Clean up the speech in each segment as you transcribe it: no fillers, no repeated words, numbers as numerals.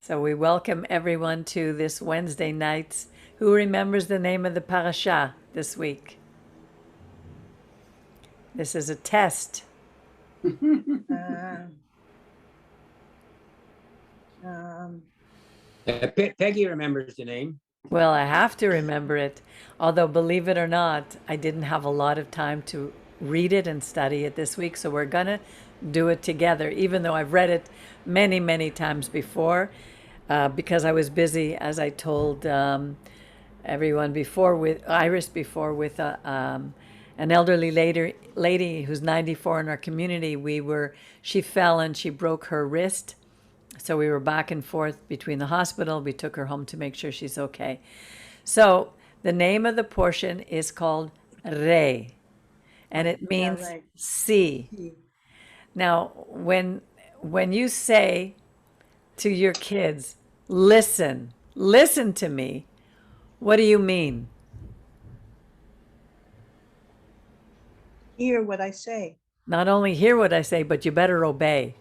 So we welcome everyone to this Wednesday night. Who remembers the name of the parasha this week? This is a test. Peggy remembers the name. Well, I have to remember it. Although, believe it or not, I didn't have a lot of time to read it and study it this week. So we're going to do it together, even though I've read it many, many times before, because I was busy, as I told everyone before, with Iris before, with an elderly lady who's 94 in our community. She fell and she broke her wrist. So we were back and forth between the hospital. We took her home to make sure she's okay. So the name of the portion is called Reeh, and it means see. Now, when you say to your kids, listen to me, what do you mean? Hear what I say. Not only hear what I say, but you better obey.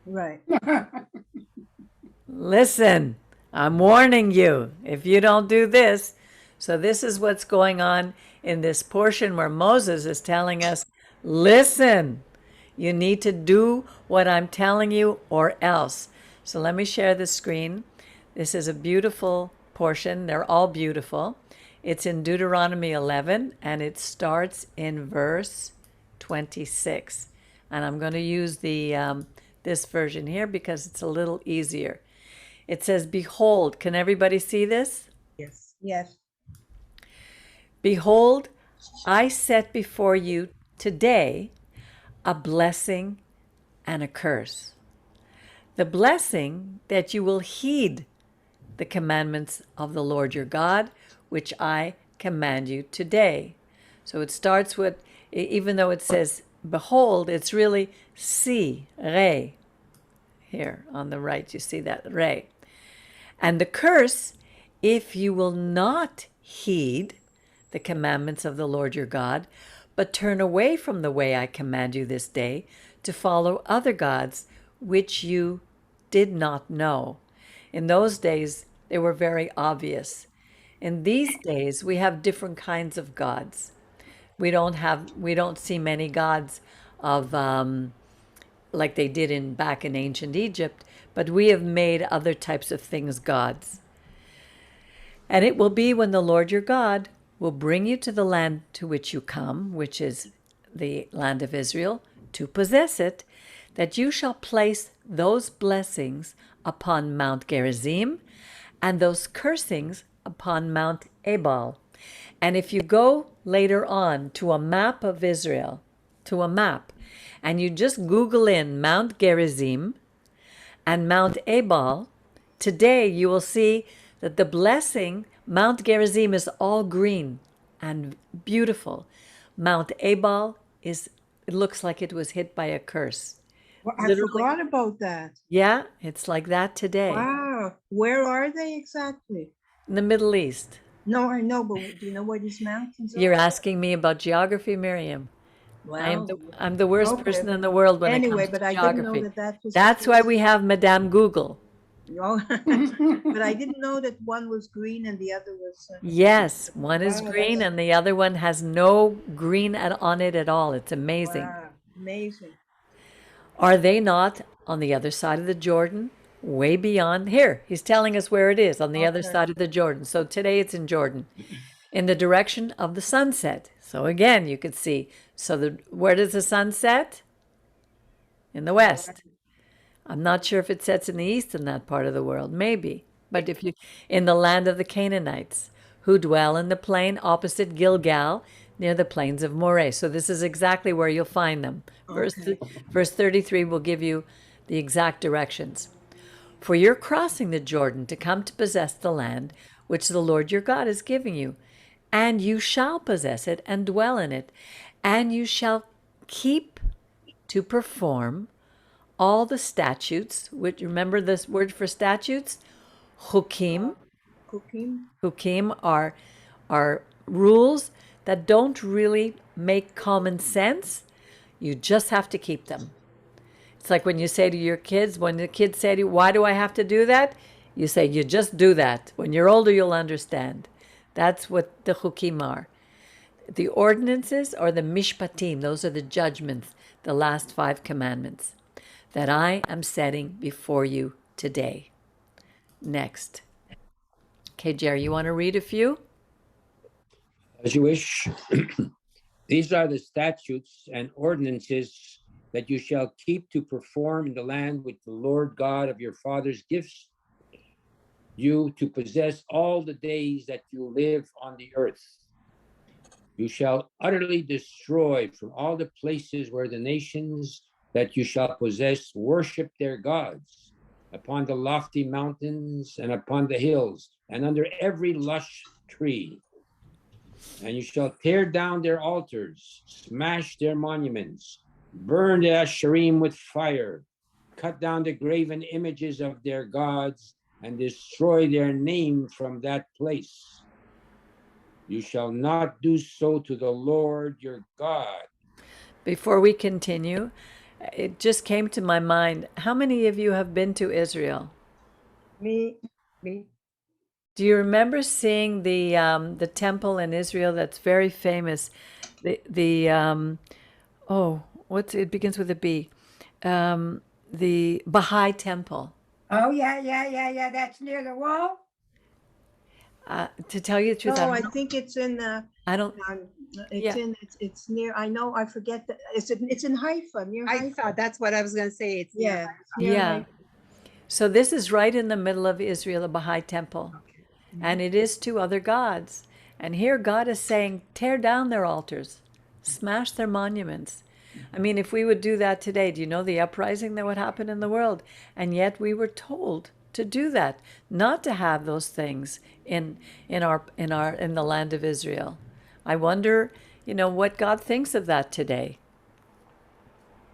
Right. Listen, I'm warning you if you don't do this. So this is what's going on in this portion where Moses is telling us, listen, you need to do what I'm telling you or else. So let me share the screen. This is a beautiful portion. They're all beautiful. It's in Deuteronomy 11 and it starts in verse 26. And I'm going to use this version here because it's a little easier. It says, behold, can everybody see this? Yes. Yes. Behold, I set before you today a blessing and a curse. The blessing that you will heed the commandments of the Lord your God, which I command you today. So it starts with, even though it says behold, it's really see, Reeh. Here on the right, you see that Reeh. And the curse, if you will not heed the commandments of the Lord your God, but turn away from the way I command you this day to follow other gods which you did not know. In those days, they were very obvious. In these days, we have different kinds of gods. We don't see many gods of like they did back in ancient Egypt, but we have made other types of things gods. And it will be when the Lord your God will bring you to the land to which you come, which is the land of Israel, to possess it, that you shall place those blessings upon Mount Gerizim and those cursings upon Mount Ebal. And if you go later on to a map of Israel, and you just Google in Mount Gerizim and Mount Ebal, today you will see that the blessing, Mount Gerizim is all green and beautiful. Mount Ebal it looks like it was hit by a curse. Well, I forgot about that. Yeah, it's like that today. Wow. Where are they exactly? In the Middle East. No, I know, but do you know where these mountains are? You're asking me about geography, Miriam. Well, I'm the worst person in the world when it comes to but I geography. didn't know that was. That's why we have Madame Google. No, but I didn't know that one was green and the other was. Yes, one is green and the other one has no green on it at all. It's amazing. Wow, amazing. Are they not on the other side of the Jordan? Way beyond here. He's telling us where it is on the other side of the Jordan. So today it's in Jordan, in the direction of the sunset. So again, you could see. So where does the sun set? In the west. I'm not sure if it sets in the east in that part of the world. Maybe. But if you in the land of the Canaanites, who dwell in the plain opposite Gilgal, near the plains of Moreh. So this is exactly where you'll find them. Verse 33 will give you the exact directions. For you're crossing the Jordan to come to possess the land which the Lord your God is giving you. And you shall possess it and dwell in it. And you shall keep to perform all the statutes, which, remember this word for statutes? Chukim. Chukim are rules that don't really make common sense. You just have to keep them. It's like when you say to your kids, when the kids say to you, why do I have to do that? You say, you just do that. When you're older, you'll understand. That's what the chukim are. The ordinances or the mishpatim, those are the judgments, the last 5 commandments that I am setting before you today. Next. Okay, Jerry, you want to read a few? As you wish. These are the statutes and ordinances that you shall keep to perform in the land which the Lord God of your fathers gives you to possess all the days that you live on the earth. You shall utterly destroy from all the places where the nations that you shall possess worship their gods, upon the lofty mountains and upon the hills, and under every lush tree. And you shall tear down their altars, smash their monuments, burn the Asherim with fire, cut down the graven images of their gods, and destroy their name from that place. You shall not do so to the Lord your God. Before we continue, it just came to my mind. How many of you have been to Israel? Me. Do you remember seeing the temple in Israel that's very famous? It begins with a B. The Baha'i temple. Oh, yeah. That's near the wall? To tell you the truth, No, I think it's in, I don't. it's Yeah. it's near, I know, I forget that, it's in Haifa, near I Haifa. thought that's what I was gonna say. It's Yeah. it's near Yeah. Haifa. So this is right in the middle of Israel, the Baha'i temple, and it is to other gods. And here God is saying, tear down their altars, smash their monuments. I mean, if we would do that today, do you know the uprising that would happen in the world? And yet we were told to do that, not to have those things in the land of Israel. I wonder, what God thinks of that today.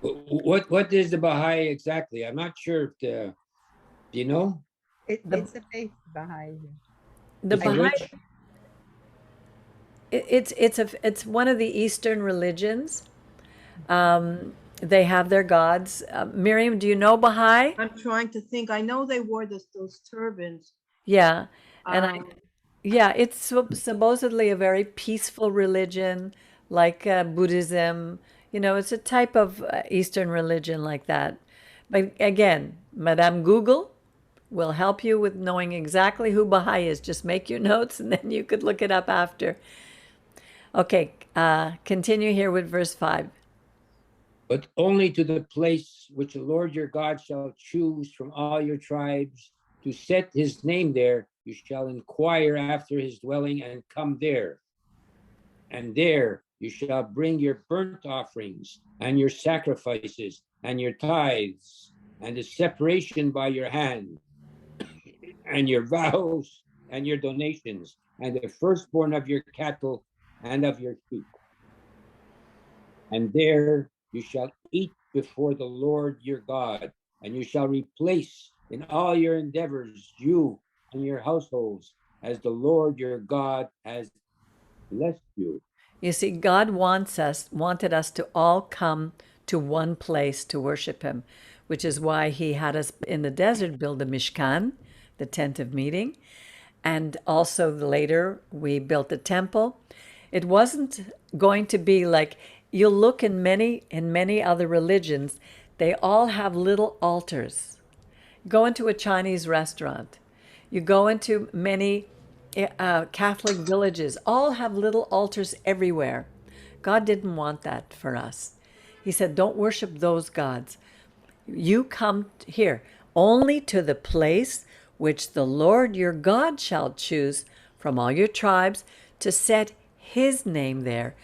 What is the Baha'i exactly? I'm not sure if do you know? it's a faith behind it. The It's a Baha'i, which? it's one of the Eastern religions. They have their gods. Miriam, do you know Baha'i? I'm trying to think, I know they wore those turbans. Yeah, and Um, it's supposedly a very peaceful religion, like Buddhism. It's a type of Eastern religion like that. But again, Madame Google will help you with knowing exactly who Baha'i is. Just make your notes, and then you could look it up after. Okay, continue here with verse 5. But only to the place which the Lord your God shall choose from all your tribes to set his name there, you shall inquire after his dwelling and come there. And there you shall bring your burnt offerings and your sacrifices and your tithes and the separation by your hand and your vows and your donations and the firstborn of your cattle and of your sheep. And there you shall eat before the Lord your God, and you shall replace in all your endeavors you and your households as the Lord your God has blessed you. You see, God wanted us to all come to one place to worship him, which is why he had us in the desert build the Mishkan, the tent of meeting, and also later we built the temple. It wasn't going to be like you'll look in many other religions, they all have little altars. Go into a Chinese restaurant. You go into many Catholic villages, all have little altars everywhere. God didn't want that for us. He said, don't worship those gods. You come here only to the place which the Lord your God shall choose from all your tribes to set his name there.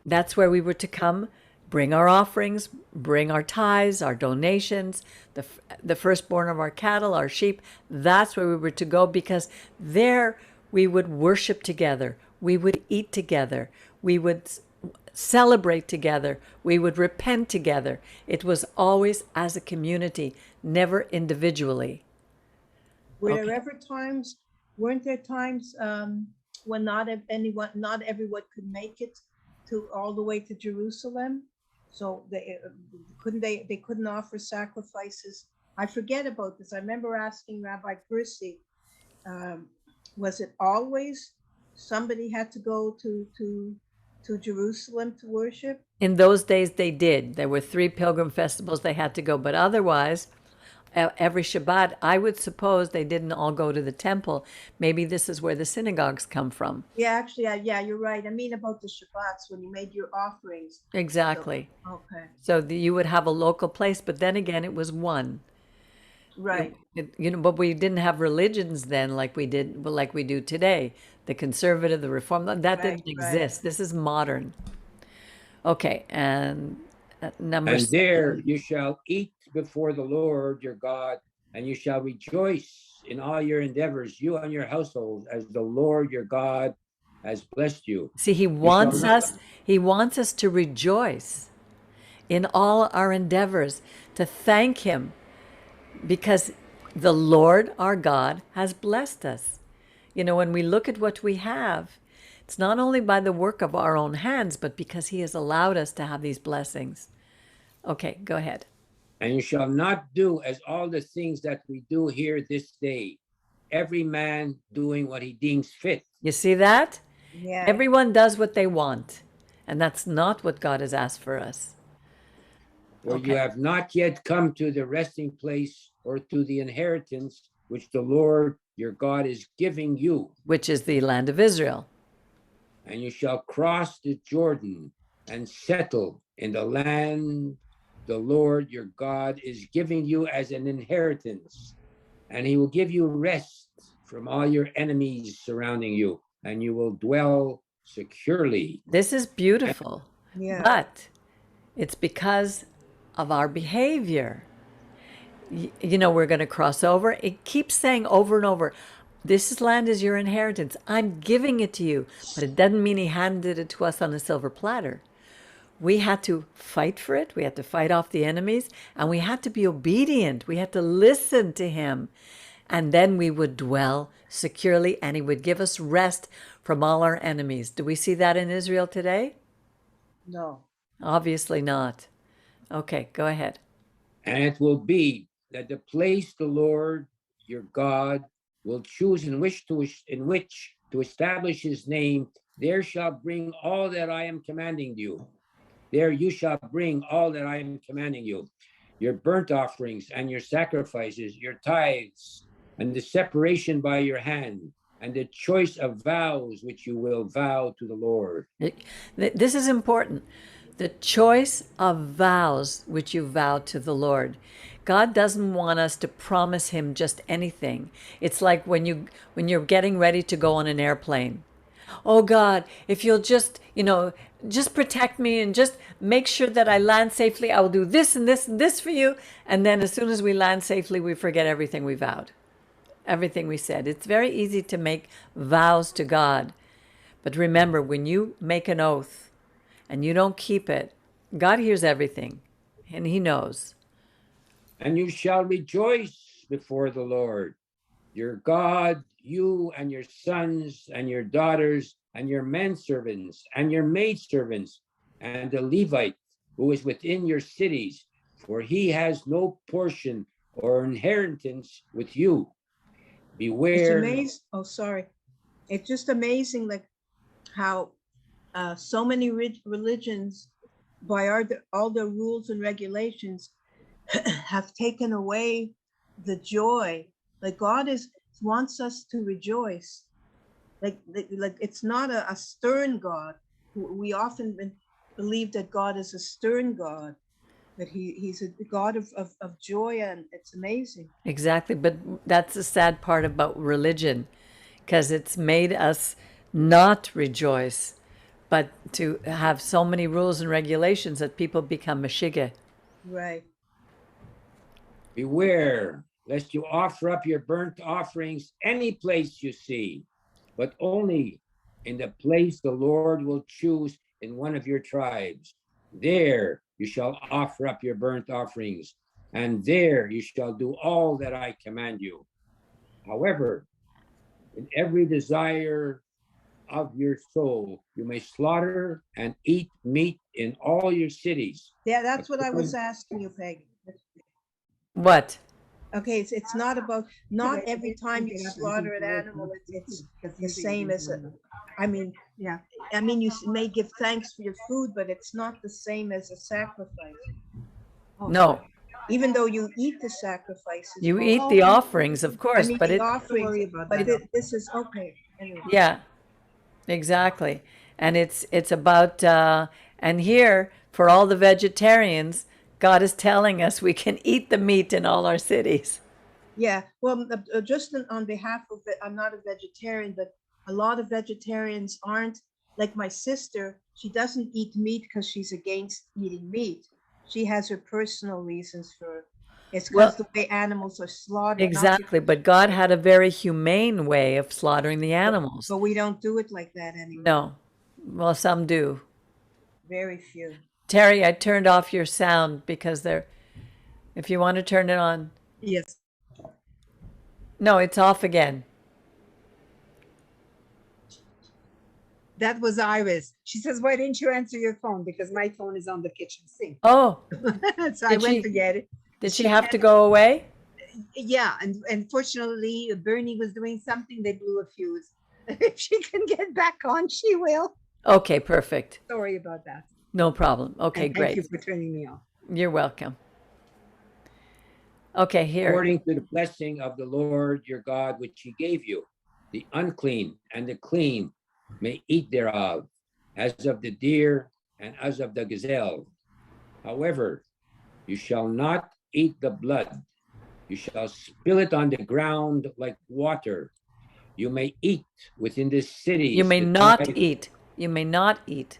That's where we were to come, bring our offerings, bring our tithes, our donations, the firstborn of our cattle, our sheep. That's where we were to go, because there we would worship together. We would eat together. We would celebrate together. We would repent together. It was always as a community, never individually. Weren't there times when not everyone could make it to all the way to Jerusalem? So they couldn't offer sacrifices. I forget about this. I remember asking Rabbi Percy, was it always somebody had to go to Jerusalem to worship? In those days, they did. There were 3 pilgrim festivals they had to go, but otherwise, every Shabbat, I would suppose they didn't all go to the temple. Maybe this is where the synagogues come from. Yeah, actually, yeah, you're right. I mean about the Shabbats when you made your offerings. Exactly. So, okay, So you would have a local place, but then again, it was one. right. But we didn't have religions then like we do today. The conservative, the reform, that Right, didn't right. exist. This is modern. Okay, and number And 6. there you shall eat before the Lord your God, and you shall rejoice in all your endeavors, you and your household, as the Lord your God has blessed you. See, he You shall wants not- us to rejoice in all our endeavors, to thank him because the Lord our God has blessed us. When we look at what we have, it's not only by the work of our own hands, but because he has allowed us to have these blessings. Okay, go ahead. And you shall not do as all the things that we do here this day, every man doing what he deems fit. You see that? Yeah. Everyone does what they want, and that's not what God has asked for us. For Okay. you have not yet come to the resting place or to the inheritance which the Lord your God is giving you. Which is the land of Israel. And you shall cross the Jordan and settle in the land the Lord your God is giving you as an inheritance. And he will give you rest from all your enemies surrounding you, and you will dwell securely. This is beautiful. Yeah. But it's because of our behavior. We're going to cross over. It keeps saying over and over, this land is your inheritance. I'm giving it to you. But it doesn't mean he handed it to us on a silver platter. We had to fight for it. We had to fight off the enemies. And we had to be obedient. We had to listen to him. And then we would dwell securely and he would give us rest from all our enemies. Do we see that in Israel today? No. Obviously not. Okay, go ahead. And it will be that the place the Lord your God will choose in which to establish his name, there shall bring all that I am commanding you. There you shall bring all that I am commanding you, your burnt offerings and your sacrifices, your tithes, and the separation by your hand, and the choice of vows which you will vow to the Lord. This is important. The choice of vows which you vow to the Lord. God doesn't want us to promise him just anything. It's like when you're getting ready to go on an airplane. Oh God, if you'll just protect me and just make sure that I land safely, I will do this and this and this for you. And then as soon as we land safely, we forget everything we vowed, everything we said. It's very easy to make vows to God. But remember, when you make an oath and you don't keep it, God hears everything and he knows. And you shall rejoice before the Lord your God, you and your sons and your daughters and your menservants and your maidservants and the Levite who is within your cities, for he has no portion or inheritance with you. Beware. It's amazing. Oh, sorry. It's just amazing, like how so many religions, by all their rules and regulations, have taken away the joy. Like God wants us to rejoice. Like it's not a stern God. We often believe that God is a stern God, that he's a God of joy, and it's amazing. Exactly, but that's the sad part about religion, because it's made us not rejoice, but to have so many rules and regulations that people become mashigah. Right. Beware, lest you offer up your burnt offerings any place you see, but only in the place the Lord will choose in one of your tribes. There you shall offer up your burnt offerings, and there you shall do all that I command you. However, in every desire of your soul. You may slaughter and eat meat in all your cities. Yeah, that's what I was asking you, Peggy. What? Okay, it's not about, not Right, every they time you get up and slaughter do an the work, animal, no? it's Because the usually same they as, do I mean, Yeah. you may give thanks for your food, but it's not the same as a sacrifice. No, Even though you eat the sacrifices. you but- eat the offerings, of I course, mean, but the it, offerings, worry about but that. this is, okay, anyway. yeah, exactly. And it's about, and here, for all the vegetarians, God is telling us we can eat the meat in all our cities. Yeah, well, just on behalf of it, I'm not a vegetarian, but a lot of vegetarians aren't, like my sister, she doesn't eat meat because she's against eating meat. She has her personal reasons for, it's because the way animals are slaughtered. not Exactly, because- but God had a very humane way of slaughtering the animals. But we don't do it like that anymore. No, well, some do. Very few. Terry, I turned off your sound because they're, if you want to turn it on. Yes. No, it's off again. That was Iris. She says, why didn't you answer your phone? Because my phone is on the kitchen sink. Oh, So I Did went she- to get it. did she have to go away? Yeah, and fortunately, Bernie was doing something. They blew a fuse. If she can get back on, she will. Okay, perfect. Sorry about that. No problem. Okay, And thank you great. for turning me off. You're welcome. Okay, here. According to the blessing of the Lord your God, which he gave you, the unclean and the clean may eat thereof, as of the deer and as of the gazelle. However, you shall not eat the blood. You shall spill it on the ground like water. You may eat within the cities. You may the not tithe- eat. You may not eat.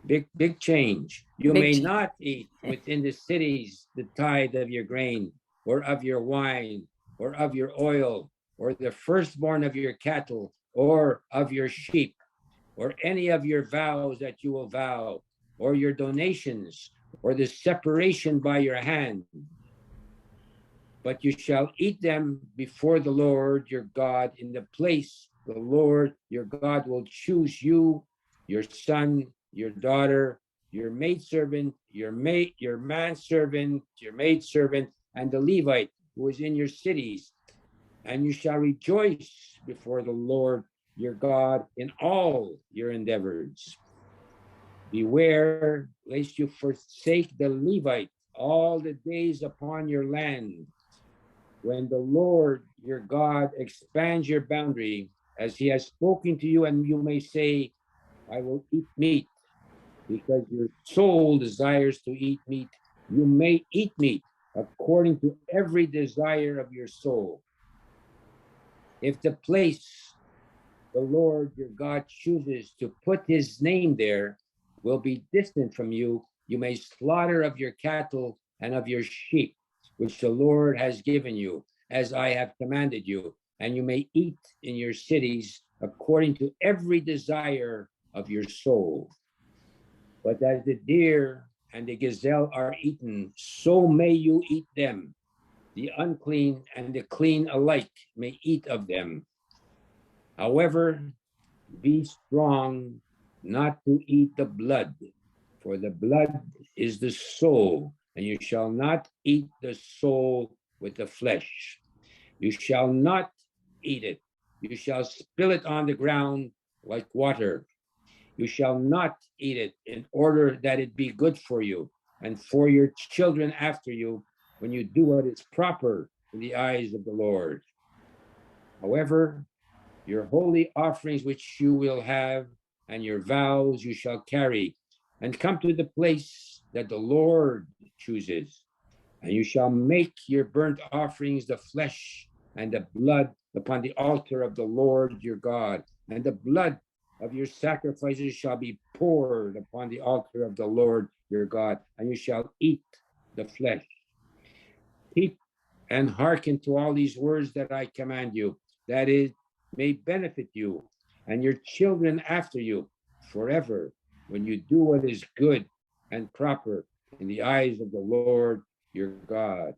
Big change. You Big may change. not eat within the cities the tithe of your grain, or of your wine, or of your oil, or the firstborn of your cattle, or of your sheep, or any of your vows that you will vow, or your donations, or the separation by your hand. But you shall eat them before the Lord your God in the place the Lord your God will choose you, your son, your daughter, your maidservant, your manservant, your maidservant, and the Levite who is in your cities. And you shall rejoice before the Lord your God in all your endeavors. Beware lest you forsake the Levite all the days upon your land, when the Lord your God expands your boundary, as he has spoken to you, and you may say, I will eat meat, because your soul desires to eat meat. You may eat meat according to every desire of your soul. If the place the Lord your God chooses to put his name there will be distant from you, you may slaughter of your cattle and of your sheep, which the Lord has given you, as I have commanded you, and you may eat in your cities according to every desire of your soul. But as the deer and the gazelle are eaten, so may you eat them. The unclean and the clean alike may eat of them. However, be strong not to eat the blood, for the blood is the soul, and you shall not eat the soul with the flesh. You shall not eat it. You shall spill it on the ground like water. You shall not eat it, in order that it be good for you and for your children after you, when you do what is proper in the eyes of the Lord. However, your holy offerings which you will have, and your vows you shall carry, and come to the place that the Lord chooses. And you shall make your burnt offerings, the flesh and the blood, upon the altar of the Lord your God, and the blood of your sacrifices shall be poured upon the altar of the Lord your God, and you shall eat the flesh. Keep and hearken to all these words that I command you, that it may benefit you and your children after you forever, when you do what is good and proper in the eyes of the Lord your God.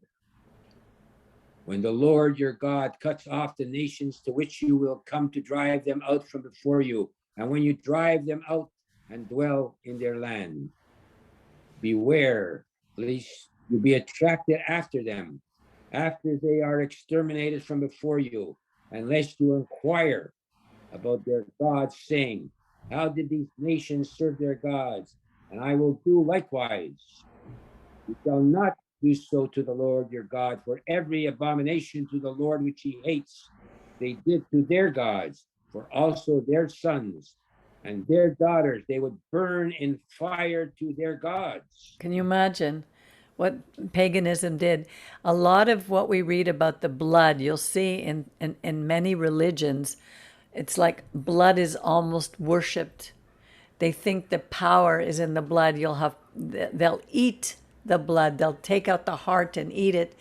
when the Lord your God cuts off the nations to which you will come to drive them out from before you, and when you drive them out and dwell in their land. Beware, lest you be attracted after them, after they are exterminated from before you, unless you inquire about their gods, saying, how did these nations serve their gods? And I will do likewise. You shall not do so to the Lord your God, for every abomination to the Lord which he hates, they did to their gods, for also their sons and their daughters they would burn in fire to their gods. Can you imagine what paganism did? A lot of what we read about the blood, you'll see in many religions, it's like blood is almost worshipped. They think the power is in the blood. They'll eat the blood. They'll take out the heart and eat it.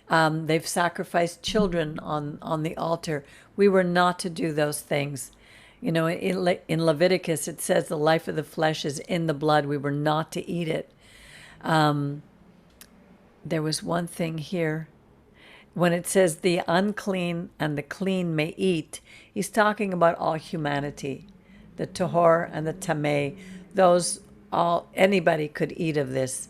They've sacrificed children on the altar. We were not to do those things. You know, in Leviticus, it says the life of the flesh is in the blood. We were not to eat it. There was one thing here. When it says the unclean and the clean may eat, he's talking about all humanity. The tahor and the tameh, anybody could eat of this.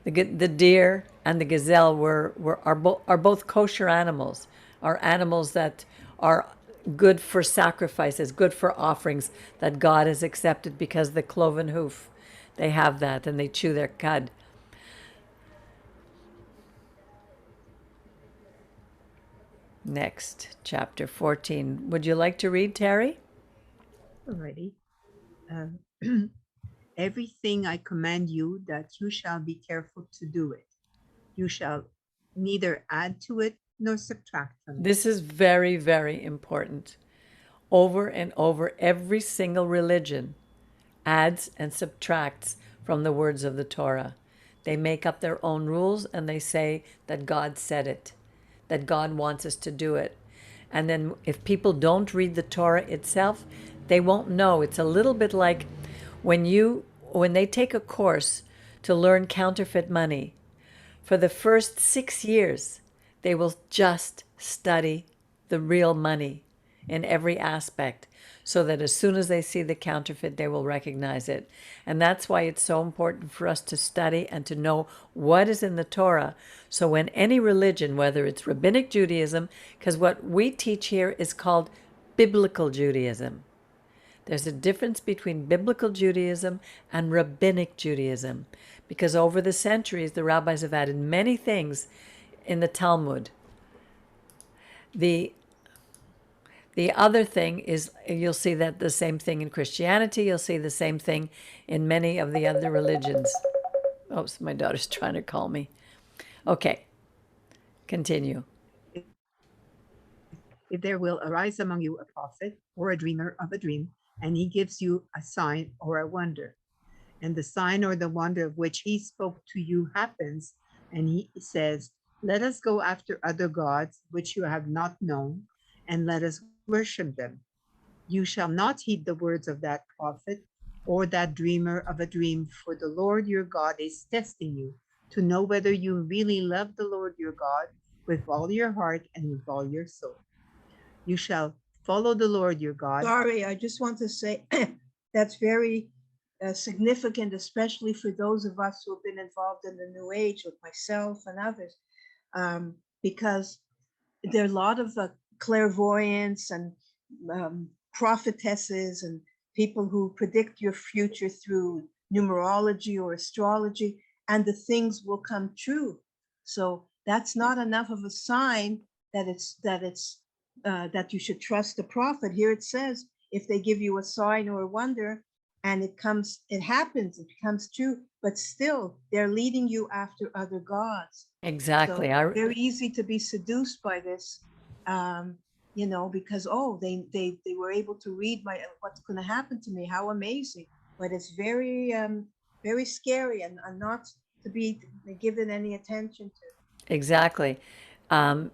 The deer and the gazelle are both kosher animals, are animals that are good for sacrifices, good for offerings that God has accepted because the cloven hoof, they have that and they chew their cud. Next, chapter 14. Would you like to read, Terry? Alrighty. Everything I command you, that you shall be careful to do it. You shall neither add to it nor subtract from it. This is very, very important. Over and over, every single religion adds and subtracts from the words of the Torah. They make up their own rules and they say that God said it, that God wants us to do it. And then if people don't read the Torah itself, they won't know. It's a little bit like when they take a course to learn counterfeit money. For the first 6 years, they will just study the real money in every aspect, so that as soon as they see the counterfeit, they will recognize it. And that's why it's so important for us to study and to know what is in the Torah. So when any religion, whether it's Rabbinic Judaism, because what we teach here is called Biblical Judaism. There's a difference between Biblical Judaism and Rabbinic Judaism, because over the centuries, the rabbis have added many things in the Talmud. The other thing is, you'll see that the same thing in Christianity. You'll see the same thing in many of the other religions. Oh, so my daughter's trying to call me. Okay, continue. If there will arise among you a prophet or a dreamer of a dream, and he gives you a sign or a wonder, and the sign or the wonder of which he spoke to you happens, and he says, let us go after other gods which you have not known, and let us worship them. You shall not heed the words of that prophet or that dreamer of a dream, for the Lord your God is testing you to know whether you really love the Lord your God with all your heart and with all your soul. You shall follow the Lord your God. Sorry, I just want to say that's very significant, especially for those of us who have been involved in the New Age, with myself and others, because there are a lot of clairvoyants and prophetesses and people who predict your future through numerology or astrology, and the things will come true. So that's not enough of a sign that that you should trust the prophet. Here it says, if they give you a sign or a wonder and it happens, it becomes true, but still they're leading you after other gods. Exactly. So very easy to be seduced by this, because they were able to read what's going to happen to me. How amazing! But it's very very scary and not to be given any attention to. Exactly. I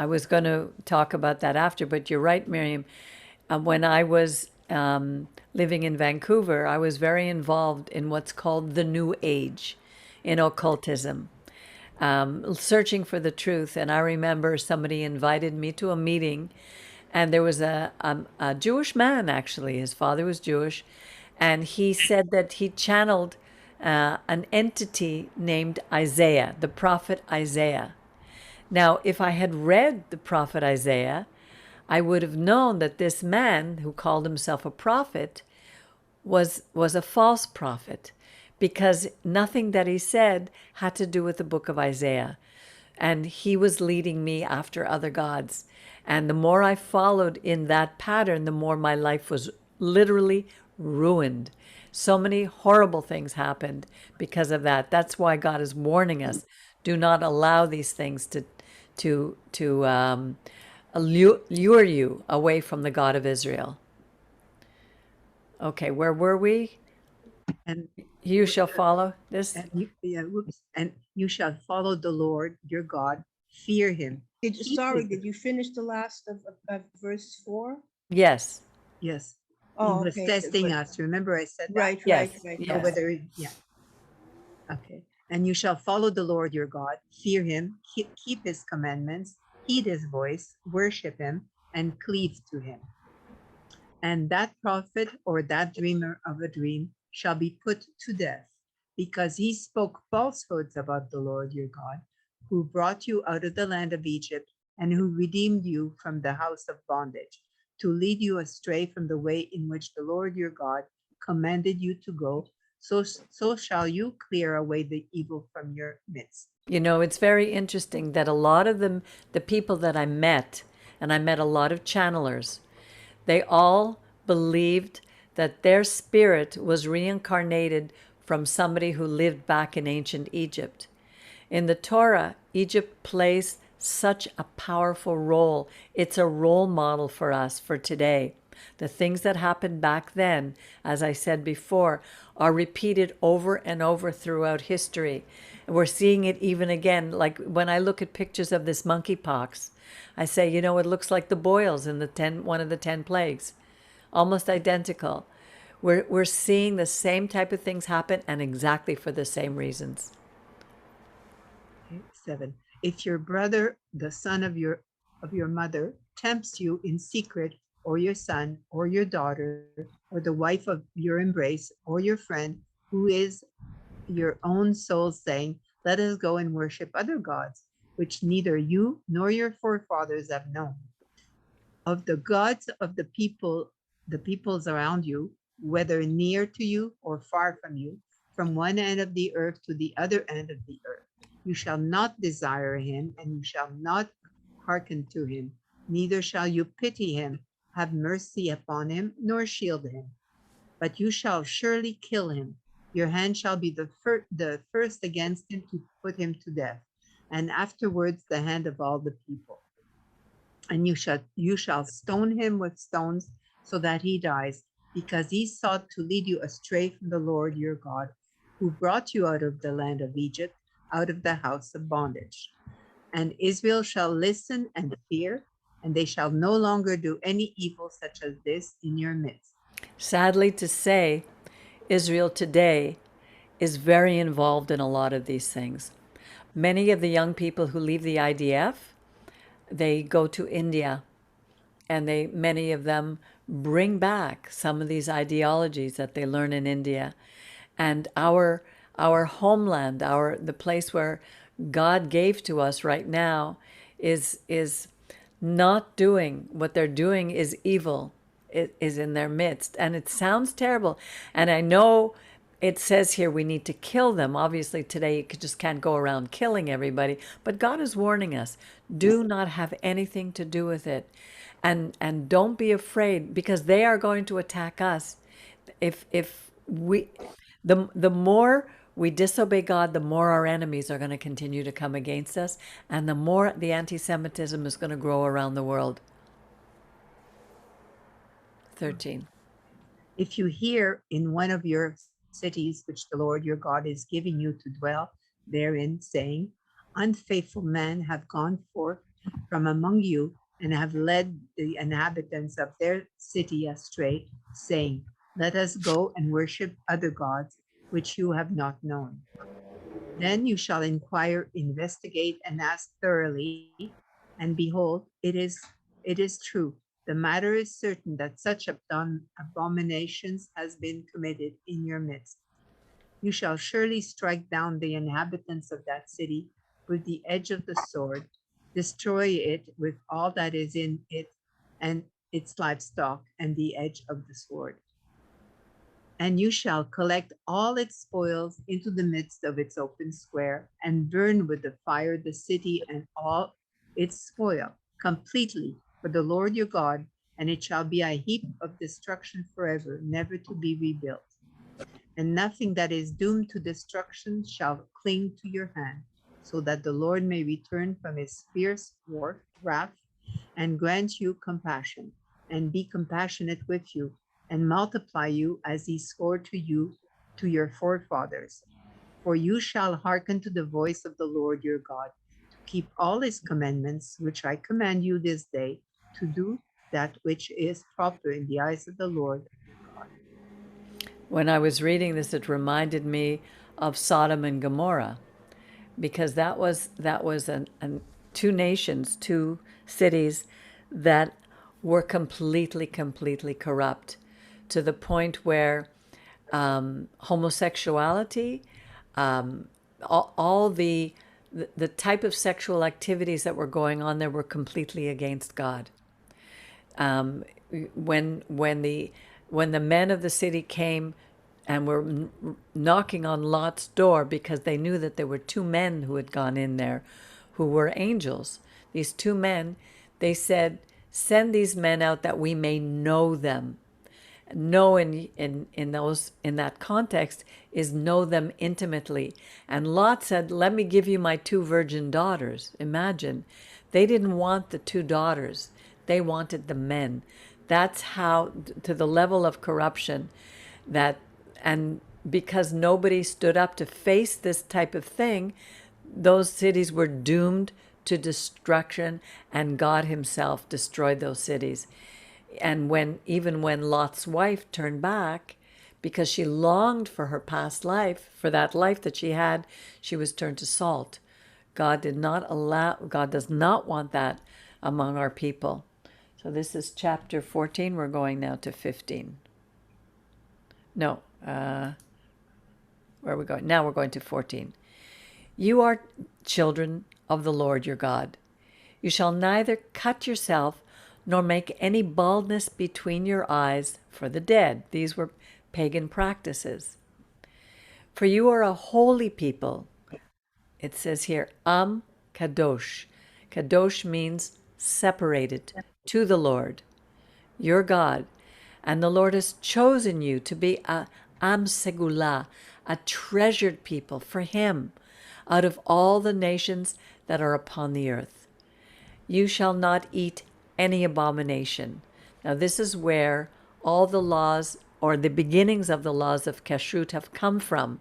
was going to talk about that after, but you're right, Miriam. When I was living in Vancouver, I was very involved in what's called the New Age, in occultism. searching for the truth. And I remember somebody invited me to a meeting, and there was a Jewish man, actually. His father was Jewish, and he said that he channeled an entity named Isaiah, the prophet Isaiah. Now, if I had read the prophet Isaiah, I would have known that this man who called himself a prophet was a false prophet, because nothing that he said had to do with the book of Isaiah. And he was leading me after other gods. And the more I followed in that pattern, the more my life was literally ruined. So many horrible things happened because of that. That's why God is warning us: do not allow these things to lure you away from the God of Israel. Okay, where were we? And You shall follow this. and you shall follow the Lord your God, fear him. Keep Did you finish the last of verse 4? Yes. Yes. Oh, He was okay. testing us. Remember I said that? Right, Yes, right. yes. Whether, yeah. Okay. And you shall follow the Lord your God, fear him, keep his commandments, heed his voice, worship him, and cleave to him. And that prophet or that dreamer of a dream shall be put to death, because he spoke falsehoods about the Lord your God, who brought you out of the land of Egypt, and who redeemed you from the house of bondage, to lead you astray from the way in which the Lord your God commanded you to go. So shall you clear away the evil from your midst. You know, it's very interesting that a lot of the people that I met, and I met a lot of channelers, they all believed that their spirit was reincarnated from somebody who lived back in ancient Egypt. In the Torah, Egypt plays such a powerful role. It's a role model for us for today. The things that happened back then, as I said before, are repeated over and over throughout history. We're seeing it even again. Like when I look at pictures of this monkeypox, I say, you know, it looks like the boils in one of the 10 plagues, almost identical. We're seeing the same type of things happen, and exactly for the same reasons. Okay, 7. If your brother, the son of your mother, tempts you in secret, or your son, or your daughter, or the wife of your embrace, or your friend, who is your own soul, saying, let us go and worship other gods, which neither you nor your forefathers have known. Of the gods of the peoples around you, whether near to you or far from you, from one end of the earth to the other end of the earth, you shall not desire him, and you shall not hearken to him, neither shall you pity him, have mercy upon him, nor shield him. But you shall surely kill him. Your hand shall be the first against him to put him to death, and afterwards the hand of all the people. And you shall stone him with stones, so that he dies, because he sought to lead you astray from the Lord your God, who brought you out of the land of Egypt, out of the house of bondage. And Israel shall listen and fear, and they shall no longer do any evil such as this in your midst. Sadly to say, Israel today is very involved in a lot of these things. Many of the young people who leave the IDF, they go to India, and many of them bring back some of these ideologies that they learn in India. And our homeland, the place where God gave to us right now, is not doing what they're doing is evil. It is in their midst, and it sounds terrible. And I know it says here we need to kill them. Obviously, today you just can't go around killing everybody, but God is warning us: do not have anything to do with it, and don't be afraid, because they are going to attack us. If we, the more we disobey God, the more our enemies are going to continue to come against us, and the more the anti-Semitism is going to grow around the world. 13. If you hear in one of your cities, which the Lord your God is giving you to dwell therein, saying, unfaithful men have gone forth from among you and have led the inhabitants of their city astray, saying, let us go and worship other gods, which you have not known. Then you shall inquire, investigate, and ask thoroughly, and behold, it is true. The matter is certain that such abominations has been committed in your midst. You shall surely strike down the inhabitants of that city with the edge of the sword, destroy it with all that is in it, and its livestock, and the edge of the sword. And you shall collect all its spoils into the midst of its open square, and burn with the fire the city and all its spoil completely for the Lord your God, and it shall be a heap of destruction forever, never to be rebuilt. And nothing that is doomed to destruction shall cling to your hand, so that the Lord may return from his fierce wrath and grant you compassion, and be compassionate with you, and multiply you as he swore to you, to your forefathers. For you shall hearken to the voice of the Lord your God, to keep all his commandments, which I command you this day, to do that which is proper in the eyes of the Lord your God. When I was reading this, it reminded me of Sodom and Gomorrah, because that was two nations, two cities that were completely corrupt, to the point where homosexuality, all the type of sexual activities that were going on there were completely against God. When the men of the city came and were knocking on Lot's door, because they knew that there were two men who had gone in there who were angels. These two men, they said, send these men out that we may know them. Know in that context is know them intimately. And Lot said, let me give you my two virgin daughters. Imagine, they didn't want the two daughters, they wanted the men. That's how, to the level of corruption that, and because nobody stood up to face this type of thing, those cities were doomed to destruction, and God himself destroyed those cities. And even when Lot's wife turned back, because she longed for her past life, for that life that she had, she was turned to salt. God does not want that among our people. So this is chapter 14. We're going now to 15. No, where are we going? Now we're going to 14. You are children of the Lord your God. You shall neither cut yourself nor make any baldness between your eyes for the dead. These were pagan practices. For you are a holy people. It says here, kadosh. Kadosh means separated to the Lord, your God. And the Lord has chosen you to be a segula, a treasured people for him, out of all the nations that are upon the earth. You shall not eat any abomination. Now this is where all the laws, or the beginnings of the laws of kashrut, have come from.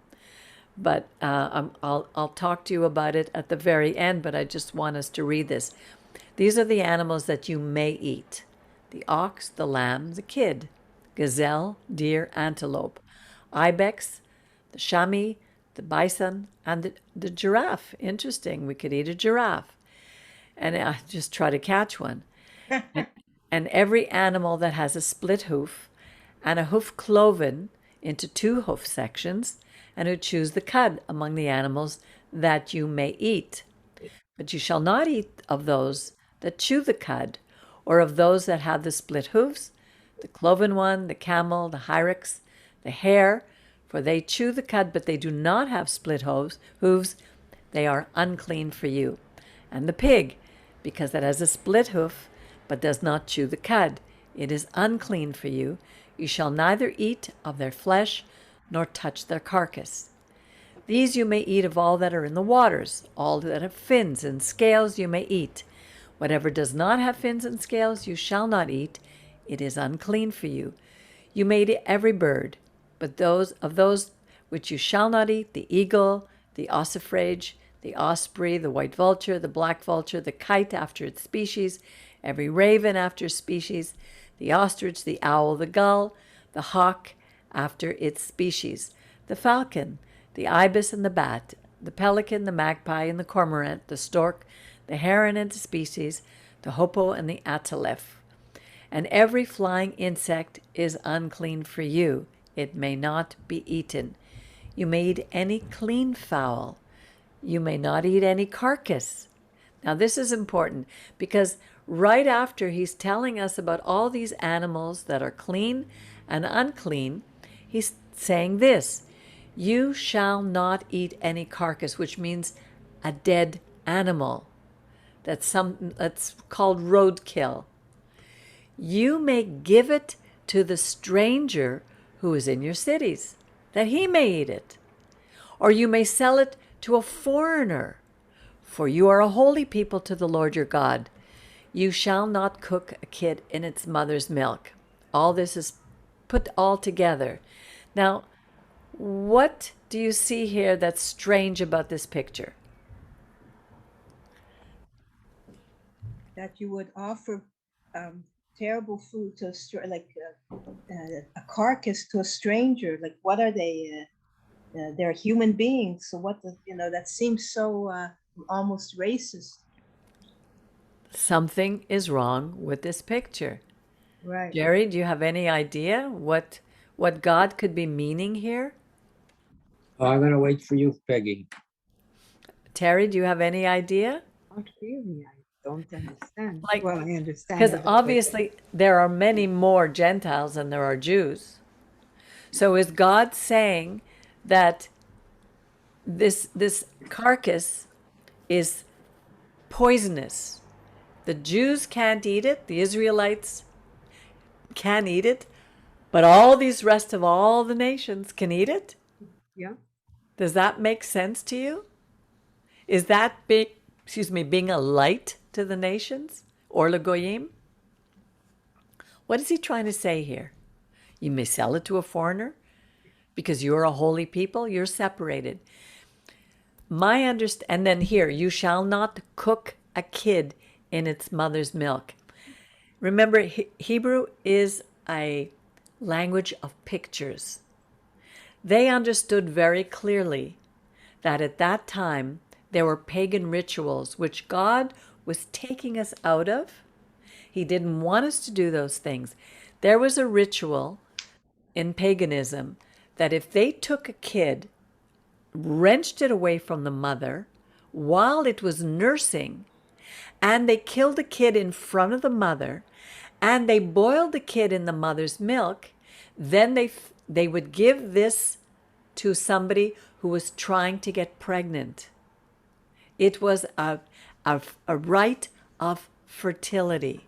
But I'll talk to you about it at the very end, but I just want us to read this. These are the animals that you may eat: the ox, the lamb, the kid, gazelle, deer, antelope, ibex, the chamois, the bison, and the giraffe. Interesting, we could eat a giraffe. And I just try to catch one. And every animal that has a split hoof and a hoof cloven into two hoof sections, and who chews the cud among the animals that you may eat. But you shall not eat of those that chew the cud, or of those that have the split hoofs, the cloven one, the camel, the hyrax, the hare, for they chew the cud, but they do not have split hooves, they are unclean for you. And the pig, because it has a split hoof, but does not chew the cud, it is unclean for you. You shall neither eat of their flesh, nor touch their carcass. These you may eat of all that are in the waters, all that have fins and scales you may eat. Whatever does not have fins and scales you shall not eat, it is unclean for you. You may eat every bird, but those which you shall not eat, the eagle, the ossifrage, the osprey, the white vulture, the black vulture, the kite after its species, every raven after species, the ostrich, the owl, the gull, the hawk after its species, the falcon, the ibis, and the bat, the pelican, the magpie, and the cormorant, the stork, the heron and the species, the hoopoe and the atalef. And every flying insect is unclean for you. It may not be eaten. You may eat any clean fowl. You may not eat any carcass. Now, this is important because right after he's telling us about all these animals that are clean and unclean, he's saying this: you shall not eat any carcass, which means a dead animal. That's called roadkill. You may give it to the stranger who is in your cities, that he may eat it. Or you may sell it to a foreigner, for you are a holy people to the Lord your God. You shall not cook a kid in its mother's milk. All this is put all together. Now, what do you see here that's strange about this picture? That you would offer terrible food to a carcass to a stranger. Like, what are they? They're human beings. So that seems so almost racist. Something is wrong with this picture. Right. Jerry, do you have any idea what God could be meaning here? I'm going to wait for you, Peggy. Terry, do you have any idea? Not really. I don't understand. Like- Well, I understand. Because a little bit. obviously there are many more Gentiles than there are Jews. So is God saying that this carcass is poisonous? The Jews can't eat it, the Israelites can't eat it, but all these rest of all the nations can eat it? Yeah. Does that make sense to you? Is that being a light to the nations? Or Goyim? What is he trying to say here? You may sell it to a foreigner because you're a holy people, you're separated. And then here, you shall not cook a kid in its mother's milk. Remember, Hebrew is a language of pictures. They understood very clearly that at that time there were pagan rituals which God was taking us out of. He didn't want us to do those things. There was a ritual in paganism that if they took a kid, wrenched it away from the mother while it was nursing, and they killed the kid in front of the mother, and they boiled the kid in the mother's milk, then they would give this to somebody who was trying to get pregnant. It was a rite of fertility.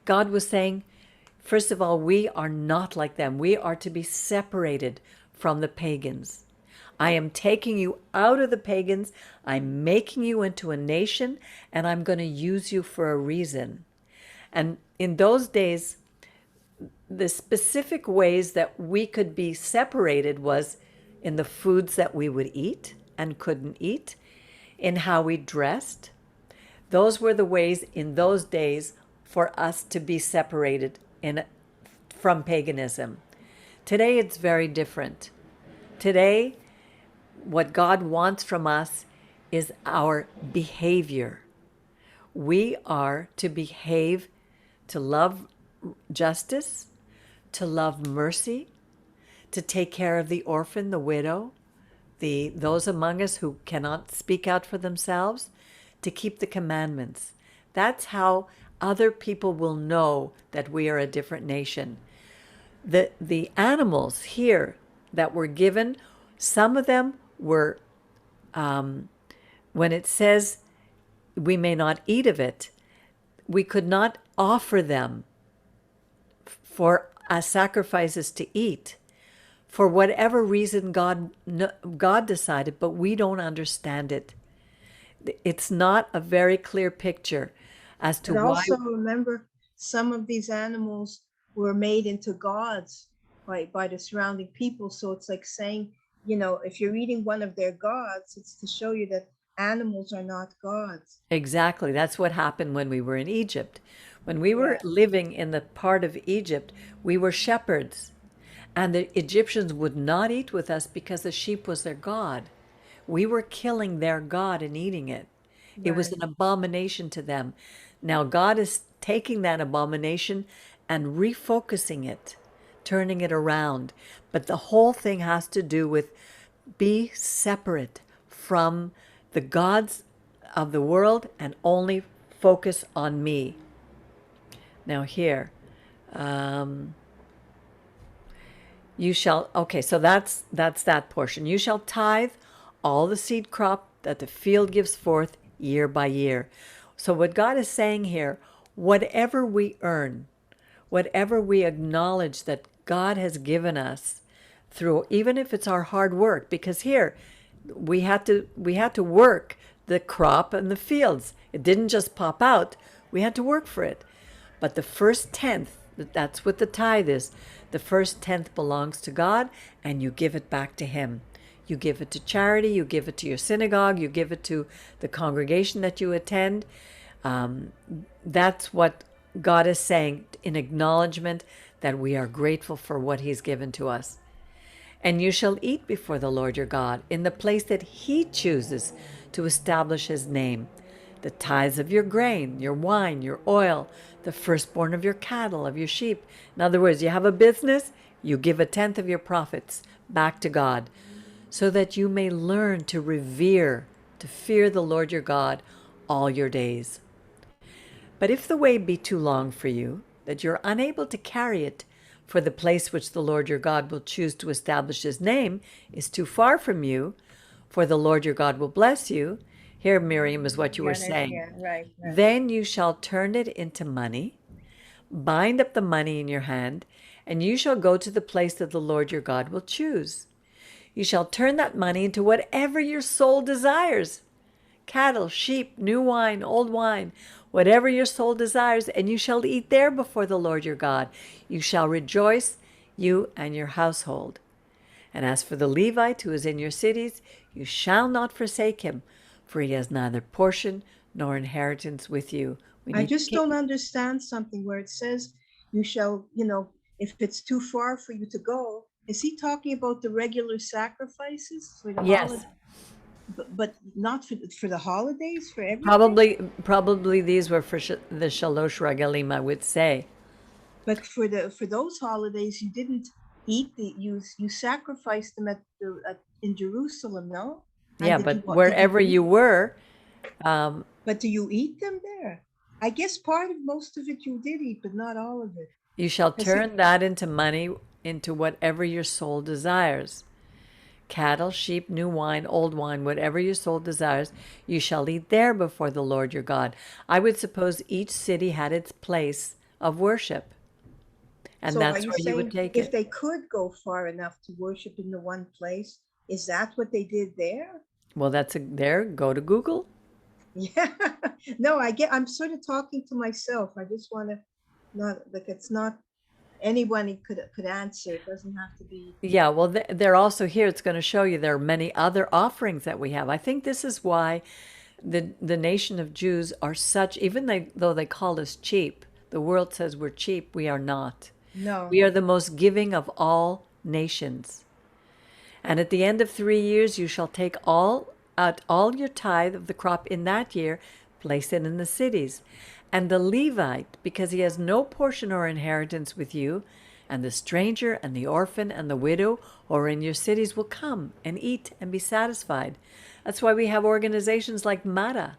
God was saying, first of all, we are not like them. We are to be separated from the pagans. I am taking you out of the pagans. I'm making you into a nation, and I'm going to use you for a reason. And in those days, the specific ways that we could be separated was in the foods that we would eat and couldn't eat, in how we dressed. Those were the ways in those days for us to be separated from paganism. Today, it's very different. Today, what God wants from us is our behavior. We are to behave, to love justice, to love mercy, to take care of the orphan, the widow, those among us who cannot speak out for themselves, to keep the commandments. That's how other people will know that we are a different nation. The animals here that were given, some of them were, when it says we may not eat of it, we could not offer them for sacrifices to eat. For whatever reason God decided, but we don't understand it. It's not a very clear picture as to But why. also remember, some of these animals were made into gods by the surrounding people. So it's like saying, if you're eating one of their gods, it's to show you that animals are not gods. Exactly. That's what happened when we were in Egypt. When we were living in the part of Egypt, we were shepherds. And the Egyptians would not eat with us because the sheep was their god. We were killing their God and eating it. It was Right. an abomination to them. Now God is taking that abomination and refocusing it, turning it around. But the whole thing has to do with be separate from the gods of the world and only focus on me. Now here, you shall, okay, so that's that portion. You shall tithe all the seed crop that the field gives forth year by year. So what God is saying here, whatever we earn, whatever we acknowledge that God has given us through, even if it's our hard work, because here we had to work the crop and the fields. It didn't just pop out. We had to work for it. But the first tenth, that's what the tithe is. The first tenth belongs to God, and you give it back to Him. You give it to charity, you give it to your synagogue, you give it to the congregation that you attend. That's what God is saying in acknowledgement that we are grateful for what He's given to us. And you shall eat before the Lord your God in the place that He chooses to establish His name. The tithes of your grain, your wine, your oil, the firstborn of your cattle, of your sheep. In other words, you have a business, you give a tenth of your profits back to God, so that you may learn to revere, to fear the Lord your God all your days. But if the way be too long for you, that you're unable to carry it, for the place which the Lord your God will choose to establish His name is too far from you, for the Lord your God will bless you. Here, Miriam, is what you were saying. Yeah, right, right. Then you shall turn it into money, bind up the money in your hand, and you shall go to the place that the Lord your God will choose. You shall turn that money into whatever your soul desires: cattle, sheep, new wine, old wine, whatever your soul desires, and you shall eat there before the Lord your God. You shall rejoice, you and your household. And as for the Levite who is in your cities, you shall not forsake him, for he has neither portion nor inheritance with you. I just don't understand something where it says you shall, if it's too far for you to go. Is he talking about the regular sacrifices for the Yes, holiday? But not for the holidays, for everything? probably these were for the Shalosh Regalim, I would say. But for those holidays, you didn't eat you sacrificed them in Jerusalem, no? And Yeah, did but you, wherever you were, but do you eat them there? I guess part of most of it you did eat, but not all of it. you shall I see. turn that into money, into whatever your soul desires. Cattle, sheep, new wine, old wine, whatever your soul desires, you shall eat there before the Lord your God. I would suppose each city had its place of worship, and So are that's you where you would saying take if it. they could go far enough to worship in the one place, is that what they did there? Well, there. Go to Google. Yeah. No, I'm sort of talking to myself. I just want to not like it's not anyone could answer. It doesn't have to be. Yeah, well, they're also here. It's going to show you there are many other offerings that we have. I think this is why the nation of Jews are such, though they call us cheap, the world says we're cheap, we are not. No. We are the most giving of all nations. And at the end of 3 years, you shall take all your tithe of the crop in that year, place it in the cities. And the Levite, because he has no portion or inheritance with you, and the stranger and the orphan and the widow who are in your cities will come and eat and be satisfied. That's why we have organizations like Mara.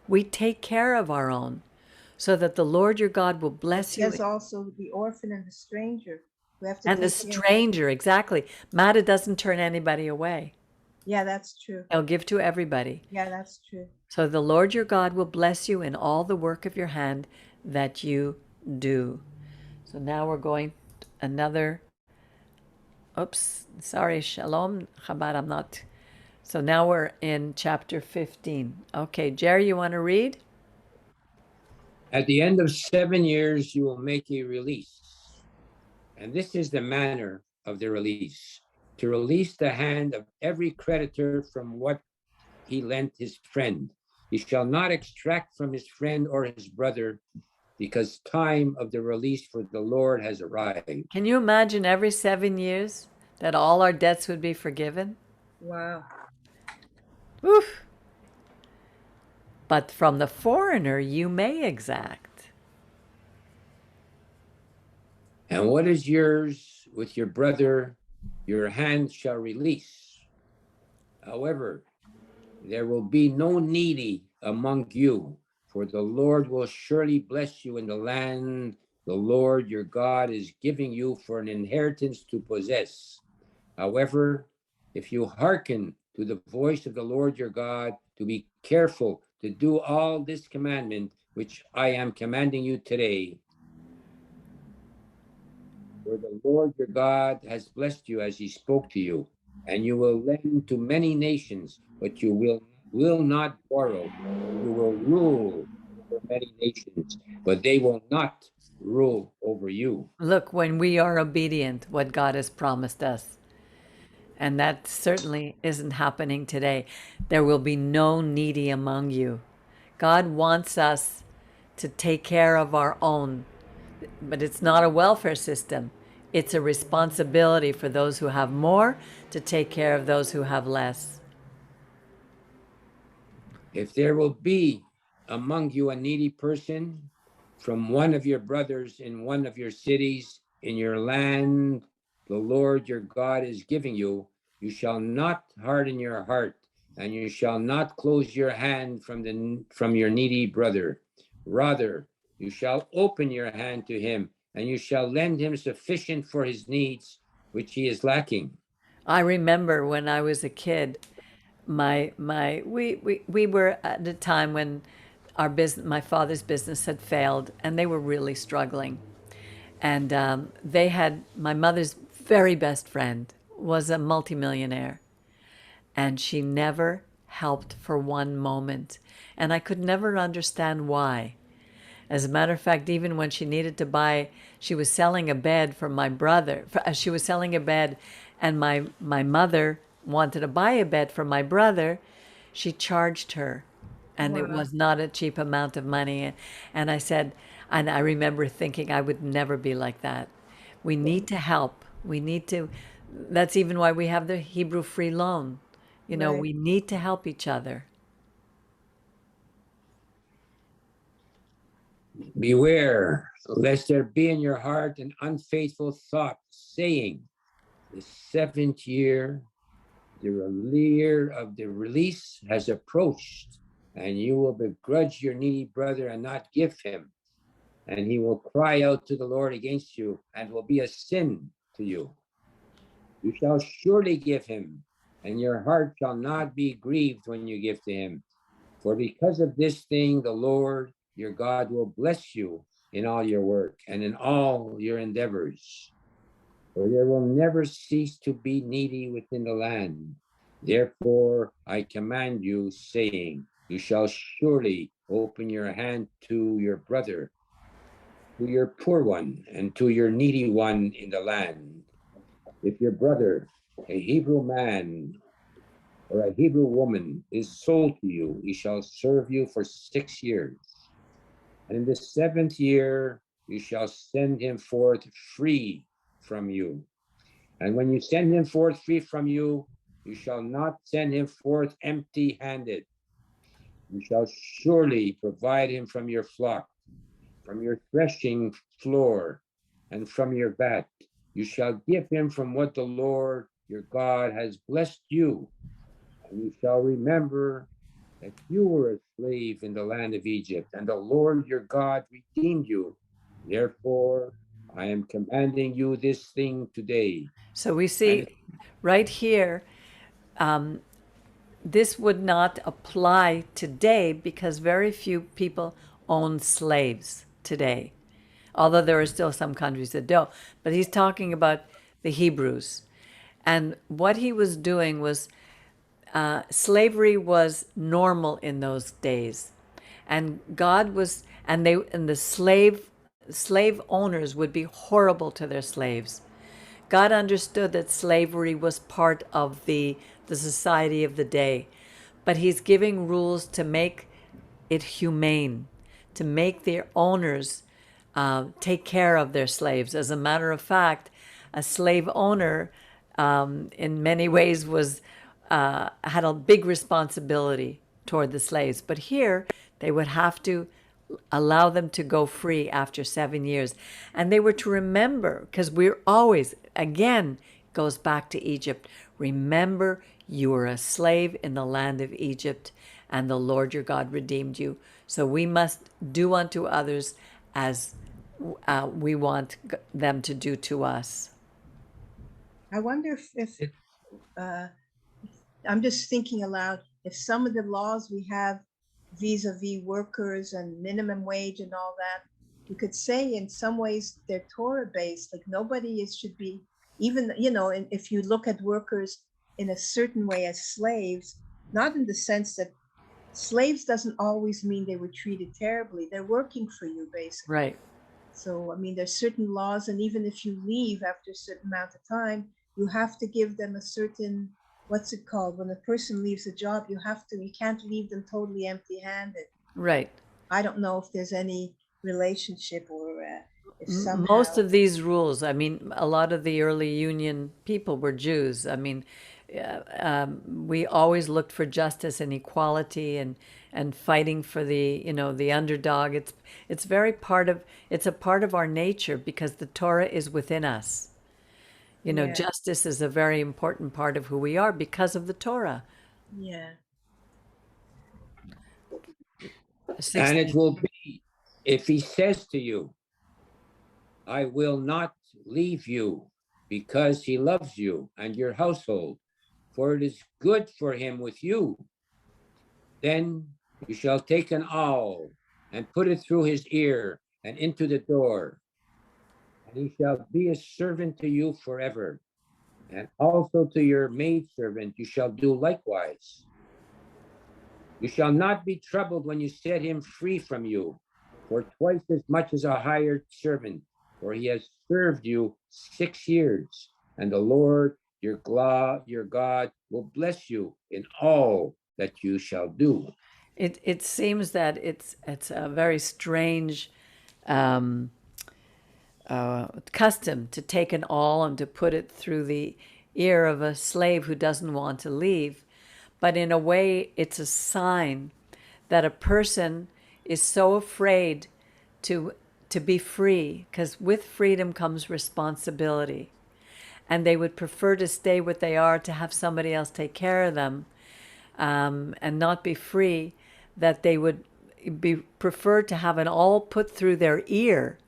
We take care of our own, so that the Lord your God will bless you. There's also the orphan and the stranger. We have to And the take care. stranger, exactly. Mara doesn't turn anybody away. Yeah, that's true. He'll give to everybody. Yeah, that's true. So the Lord your God will bless you in all the work of your hand that you do. So now we're going another. Oops, sorry, Shalom, Chabad, I'm not. So now we're in chapter 15. Okay, Jerry, you want to read? At the end of 7 years, you will make a release. And this is the manner of the release: to release the hand of every creditor from what he lent his friend. He shall not extract from his friend or his brother, because time of the release for the Lord has arrived. Can you imagine every 7 years that all our debts would be forgiven? Wow. Oof. But from the foreigner you may exact. And what is yours with your brother, your hand shall release. However, there will be no needy among you, for the Lord will surely bless you in the land the Lord your God is giving you for an inheritance to possess. However, if you hearken to the voice of the Lord your God, to be careful to do all this commandment which I am commanding you today, for the Lord your God has blessed you as he spoke to you, and you will lend to many nations, but you will not borrow. You will rule over many nations, but they will not rule over you. Look, when we are obedient, what God has promised us. And that certainly isn't happening today. There will be no needy among you. God wants us to take care of our own, but it's not a welfare system. It's a responsibility for those who have more to take care of those who have less. If there will be among you a needy person from one of your brothers in one of your cities in your land, the Lord your God is giving you, you shall not harden your heart, and you shall not close your hand from your needy brother. Rather, you shall open your hand to him, and you shall lend him sufficient for his needs, which he is lacking. I remember when I was a kid, we were at a time when our business, my father's business had failed, and they were really struggling. And they had my mother's very best friend was a multimillionaire, and she never helped for one moment, and I could never understand why. As a matter of fact, even when she needed to buy, she was selling a bed for my brother. She was selling a bed, and my mother wanted to buy a bed for my brother. She charged her, and it Wow. was not a cheap amount of money. And I said, and I remember thinking I would never be like that. We need to help. We need to. That's even why we have the Hebrew free loan. You know, Right. we need to help each other. Beware, lest there be in your heart an unfaithful thought, saying, the seventh year, the year of the release has approached, and you will begrudge your needy brother and not give him. And he will cry out to the Lord against you, and will be a sin to you. You shall surely give him, and your heart shall not be grieved when you give to him. For because of this thing, the Lord your God will bless you in all your work and in all your endeavors. For there will never cease to be needy within the land. Therefore, I command you, saying, you shall surely open your hand to your brother, to your poor one, and to your needy one in the land. If your brother, a Hebrew man or a Hebrew woman, is sold to you, he shall serve you for 6 years. And in the 7th year, you shall send him forth free from you. And when you send him forth free from you, you shall not send him forth empty handed. You shall surely provide him from your flock, from your threshing floor, and from your vat. You shall give him from what the Lord your God has blessed you. And you shall remember that you were a slave in the land of Egypt, and the Lord your God redeemed you. Therefore, I am commanding you this thing today. So we see right here, this would not apply today because very few people own slaves today, although there are still some countries that don't. But he's talking about the Hebrews. And what he was doing was slavery was normal in those days. And God was, and the slave owners would be horrible to their slaves. God understood that slavery was part of the society of the day, but he's giving rules to make it humane, to make their owners take care of their slaves. As a matter of fact, a slave owner, in many ways, was had a big responsibility toward the slaves. But here, they would have to allow them to go free after 7 years. And they were to remember, because we're always, again, goes back to Egypt. Remember, you were a slave in the land of Egypt, and the Lord your God redeemed you. So we must do unto others as we want them to do to us. I wonder if I'm just thinking aloud, if some of the laws we have vis-a-vis workers and minimum wage and all that, you could say in some ways they're Torah based, like nobody should be, even, and if you look at workers in a certain way as slaves, not in the sense that slaves doesn't always mean they were treated terribly. They're working for you, basically. Right. So, I mean, there's certain laws, and even if you leave after a certain amount of time, you have to give them a certain, what's it called? When a person leaves a job, you can't leave them totally empty-handed. Right. I don't know if there's any relationship or if somehow. Most of these rules, I mean, a lot of the early Union people were Jews. I mean, we always looked for justice and equality and fighting for the underdog. It's a part of our nature because the Torah is within us. Yeah. Justice is a very important part of who we are because of the Torah. Yeah. And it will be, if he says to you, I will not leave you, because he loves you and your household, for it is good for him with you. Then you shall take an awl and put it through his ear and into the door, and he shall be a servant to you forever. And also to your maidservant you shall do likewise. You shall not be troubled when you set him free from you, for twice as much as a hired servant, for he has served you 6 years, and the Lord your God will bless you in all that you shall do. It seems that it's a very strange custom to take an awl and to put it through the ear of a slave who doesn't want to leave. But in a way, it's a sign that a person is so afraid to be free, because with freedom comes responsibility. And they would prefer to stay what they are, to have somebody else take care of them, and not be free, that they would prefer to have an awl put through their ear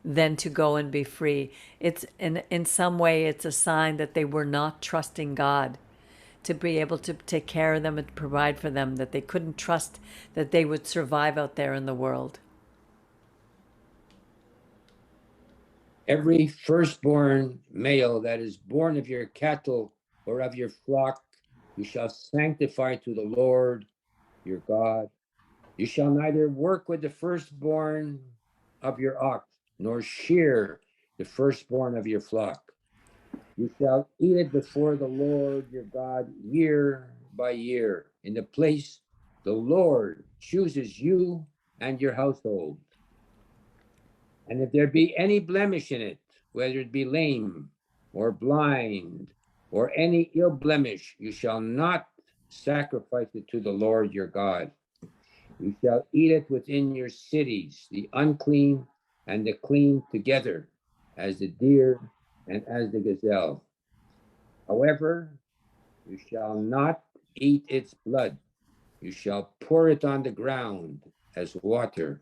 than to go and be free. It's in some way, it's a sign that they were not trusting God to be able to take care of them and provide for them, that they couldn't trust that they would survive out there in the world. Every firstborn male that is born of your cattle or of your flock, you shall sanctify to the Lord your God. You shall neither work with the firstborn of your ox, nor shear the firstborn of your flock. You shall eat it before the Lord your God year by year, in the place the Lord chooses you and your household. And if there be any blemish in it, whether it be lame or blind or any ill blemish, you shall not sacrifice it to the Lord your God. You shall eat it within your cities, the unclean and the clean together, as the deer and as the gazelle. However, you shall not eat its blood. You shall pour it on the ground as water.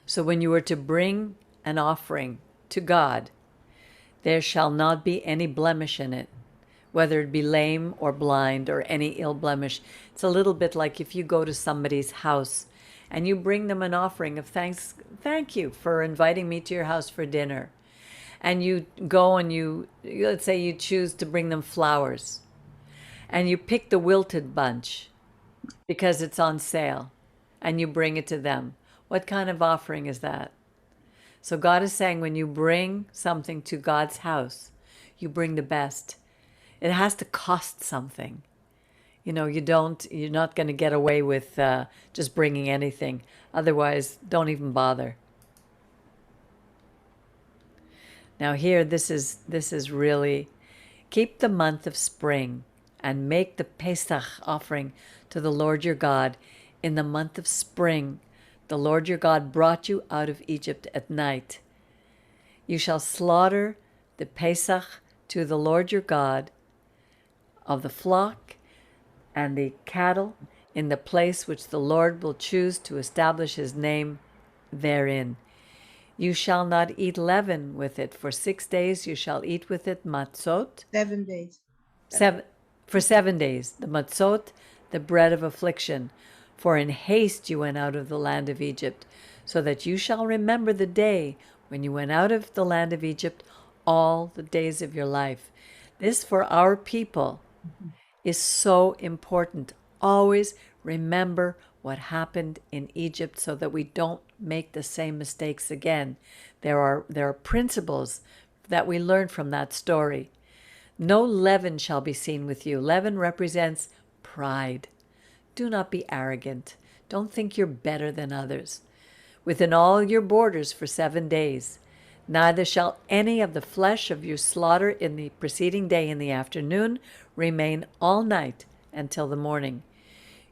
So when you are to bring an offering to God, there shall not be any blemish in it, whether it be lame or blind or any ill blemish. It's a little bit like if you go to somebody's house and you bring them an offering of thanks, thank you for inviting me to your house for dinner. And you go and let's say you choose to bring them flowers, and you pick the wilted bunch because it's on sale, and you bring it to them. What kind of offering is that? So God is saying when you bring something to God's house, you bring the best. It has to cost something. You're not going to get away with just bringing anything. Otherwise, don't even bother. Now here, this is really, keep the month of spring and make the Pesach offering to the Lord your God in the month of spring. The Lord your God brought you out of Egypt at night. You shall slaughter the Pesach to the Lord your God of the flock and the cattle in the place which the Lord will choose to establish his name therein. You shall not eat leaven with it. For 6 days you shall eat with it matzot. 7 days. For 7 days, the matzot, the bread of affliction. For in haste you went out of the land of Egypt, so that you shall remember the day when you went out of the land of Egypt all the days of your life. This for our people is so important. Always remember what happened in Egypt so that we don't make the same mistakes again. There are principles that we learn from that story. No leaven shall be seen with you. Leaven represents pride. Do not be arrogant. Don't think you're better than others. Within all your borders for 7 days. Neither shall any of the flesh of your slaughter in the preceding day in the afternoon remain all night until the morning.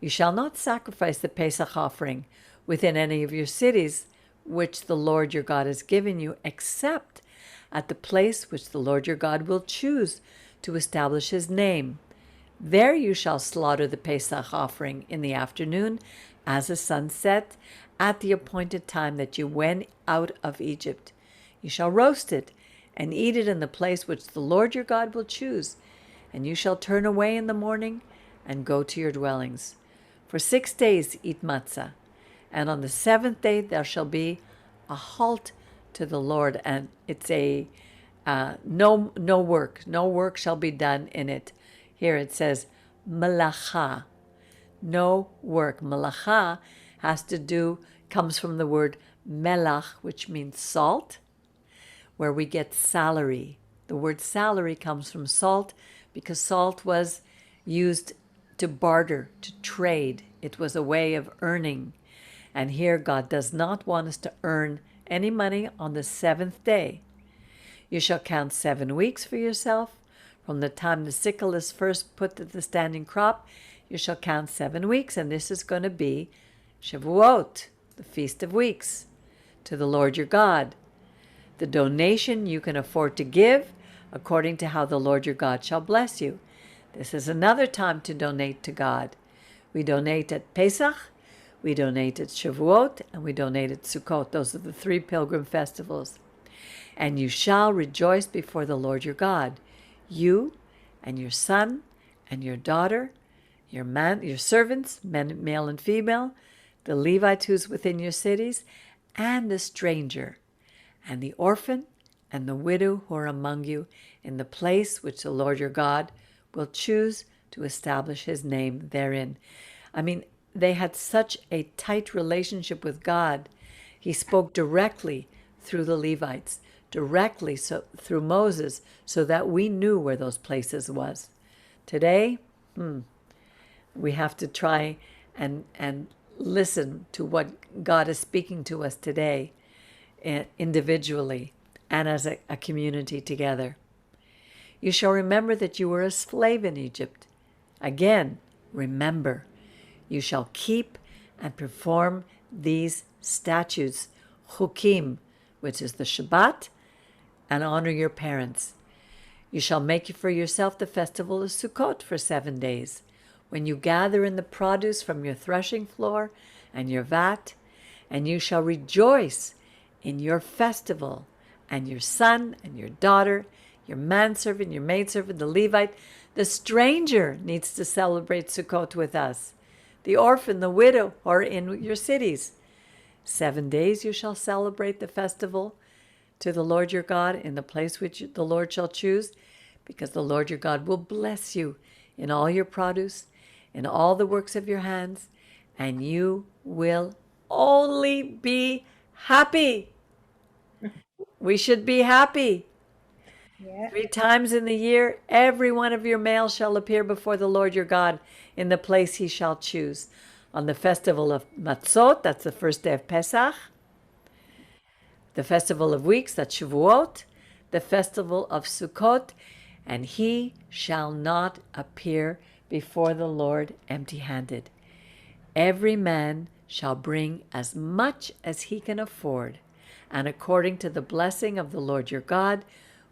You shall not sacrifice the Pesach offering within any of your cities which the Lord your God has given you, except at the place which the Lord your God will choose to establish his name. There you shall slaughter the Pesach offering in the afternoon as the sun set at the appointed time that you went out of Egypt. You shall roast it and eat it in the place which the Lord your God will choose, and you shall turn away in the morning and go to your dwellings. For 6 days eat matzah, and on the 7th day there shall be a halt to the Lord, and it's a no work shall be done in it. Here it says malacha, no work. Malacha comes from the word melach, which means salt, where we get salary. The word salary comes from salt because salt was used to barter, to trade. It was a way of earning. And here God does not want us to earn any money on the 7th day. You shall count 7 weeks for yourself. From the time the sickle is first put to the standing crop, you shall count 7 weeks, and this is going to be Shavuot, the Feast of Weeks, to the Lord your God. The donation you can afford to give according to how the Lord your God shall bless you. This is another time to donate to God. We donate at Pesach, we donate at Shavuot, and we donate at Sukkot. Those are the 3 pilgrim festivals. And you shall rejoice before the Lord your God, you and your son and your daughter, your servants, male and female, the Levite who's within your cities, and the stranger, and the orphan, and the widow who are among you, in the place which the Lord your God will choose to establish his name therein. I mean, they had such a tight relationship with God. He spoke directly through the Levites, directly through Moses, so that we knew where those places was. Today, we have to try and listen to what God is speaking to us today, individually and as a community together. You shall remember that you were a slave in Egypt. Again, remember, you shall keep and perform these statutes, chukim, which is the Shabbat, and honor your parents. You shall make for yourself the festival of Sukkot for 7 days, when you gather in the produce from your threshing floor and your vat, and you shall rejoice in your festival, and your son and your daughter, your manservant, your maidservant, the Levite, the stranger needs to celebrate Sukkot with us, the orphan, the widow, or in your cities. 7 days you shall celebrate the festival to the Lord your God in the place which the Lord shall choose, because the Lord your God will bless you in all your produce, in all the works of your hands, and you will only be happy. We should be happy. Yeah. 3 times in the year, every one of your males shall appear before the Lord your God in the place he shall choose. On the festival of Matzot, that's the first day of Pesach. The festival of weeks, that's Shavuot. The festival of Sukkot. and he shall not appear before the Lord empty-handed. Every man shall bring as much as he can afford, and according to the blessing of the Lord your God,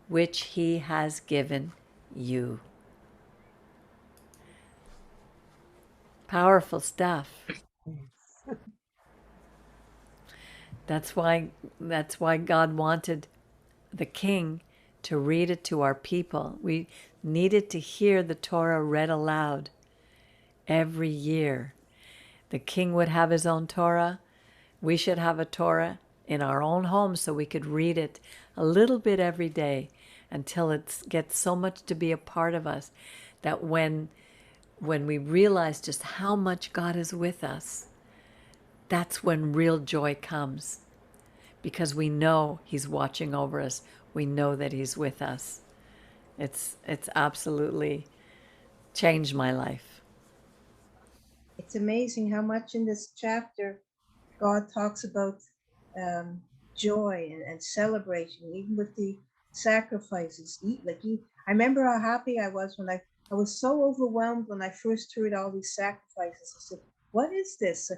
which he has given you. Powerful stuff. That's why God wanted the king to read it to our people. We needed to hear the Torah read aloud every year. The king would have his own Torah. We should have a Torah in our own home so we could read it a little bit every day until it gets so much to be a part of us that when we realize just how much God is with us, that's when real joy comes, because we know he's watching over us. We know that he's with us. It's absolutely changed my life. It's amazing how much in this chapter God talks about joy and celebration, even with the sacrifices. I remember how happy I was when I was so overwhelmed when I first heard all these sacrifices. I said, "What is this?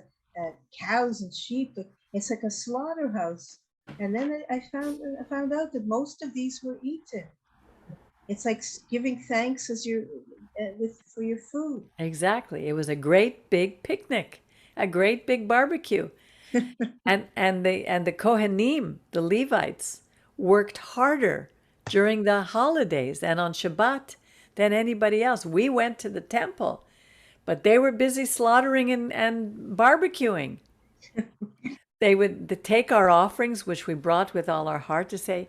Cows and sheep? It's like a slaughterhouse." And then I found out that most of these were eaten. It's like giving thanks as for your food. Exactly. It was a great big picnic, a great big barbecue. and the Kohanim, the Levites, worked harder during the holidays and on Shabbat than anybody else. We went to the temple, but they were busy slaughtering and barbecuing. They would take our offerings, which we brought with all our heart, to say,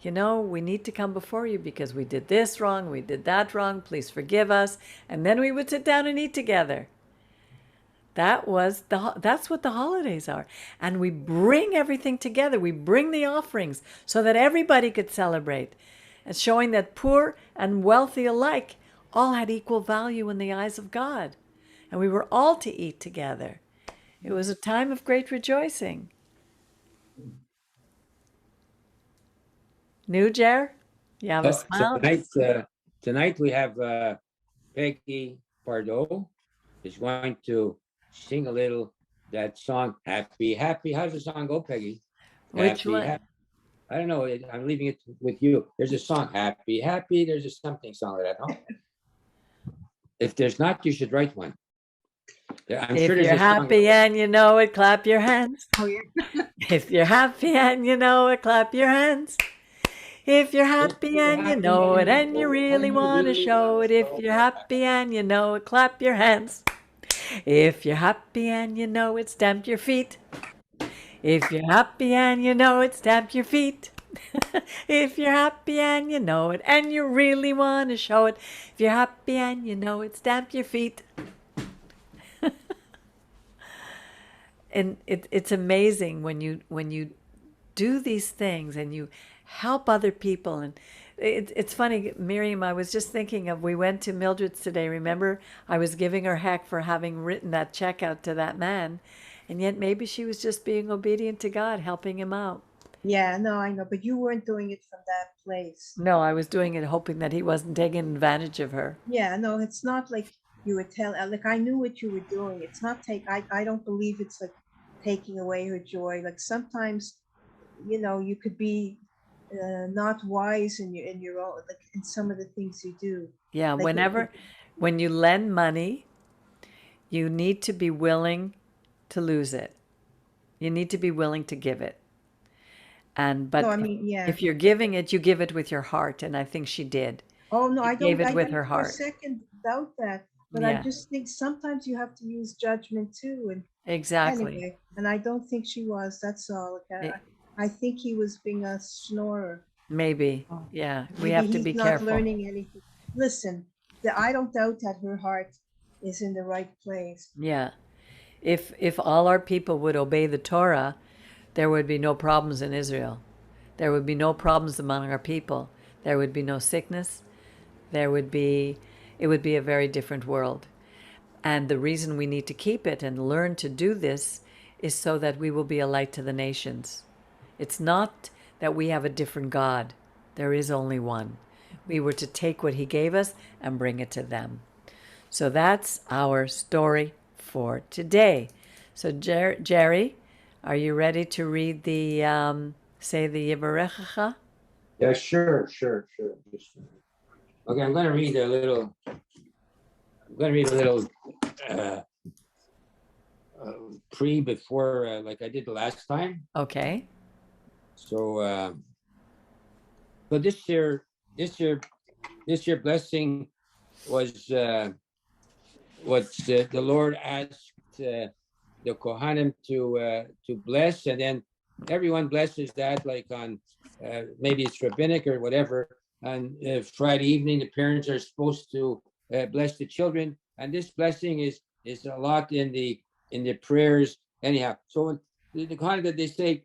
we need to come before you because we did this wrong, we did that wrong, please forgive us. And then we would sit down and eat together. That's what the holidays are. And we bring everything together. We bring the offerings so that everybody could celebrate, and showing that poor and wealthy alike all had equal value in the eyes of God. And we were all to eat together. It was a time of great rejoicing. New Jer? You have a smile? Tonight we have Peggy Pardo is going to sing a little that song, Happy, Happy. How does the song go, Peggy? Which Happy, one? Happy. I don't know. I'm leaving it with you. There's a song, Happy, Happy. There's a something song like that, no? If there's not, you should write one. I'm If sure there's you're a song. happy and you know it, clap your hands. Oh, yeah. If you're happy and you know it, clap your hands. If you're happy and you know it and you really want to show it, if you're happy and you know it, clap your hands. If you're happy and you know it, stamp your feet. If you're happy and you know it, stamp your feet. If you're happy and you know it and you really want to show it, if you're happy and you know it, stamp your feet. And it's amazing when you do these things and you help other people. And it's funny, Miriam, I was just thinking we went to Mildred's today. Remember, I was giving her heck for having written that check out to that man. And yet maybe she was just being obedient to God, helping him out. Yeah, no, I know, but you weren't doing it from that place. No, I was doing it hoping that he wasn't taking advantage of her. Yeah, no, it's not like you would tell, like I knew what you were doing. It's not I don't believe it's like taking away her joy. Like sometimes, you could be not wise in your own, like in some of the things you do. Yeah, Like when you lend money, you need to be willing to lose it. You need to be willing to give it. But No, I mean, yeah. if you're giving it, you give it with your heart, and I think she did. Oh no, She I don't. gave it I with don't her for a heart. second doubt that, but I just think sometimes you have to use judgment too. And Exactly. anyway, and I don't think she was. That's all. Like, I think he was being a snorer. Maybe. Oh. Yeah, we Maybe have to he's be not careful. learning anything. Listen, I don't doubt that her heart is in the right place. Yeah. If all our people would obey the Torah, there would be no problems in Israel. There would be no problems among our people. There would be no sickness. It would be a very different world. And the reason we need to keep it and learn to do this is so that we will be a light to the nations. It's not that we have a different God. There is only one. We were to take what he gave us and bring it to them. So that's our story for today. So Jerry, are you ready to read the say the Yivarechacha? Yeah, sure. Just, okay, I'm going to read a little. Uh, before, like I did the last time. Okay. So, so this year blessing was what the Lord asked the Kohanim to bless, and then everyone blesses that, like on maybe it's rabbinic or whatever. On Friday evening, the parents are supposed to bless the children, and this blessing is a lot in the prayers. Anyhow, so the Kohanim that they say,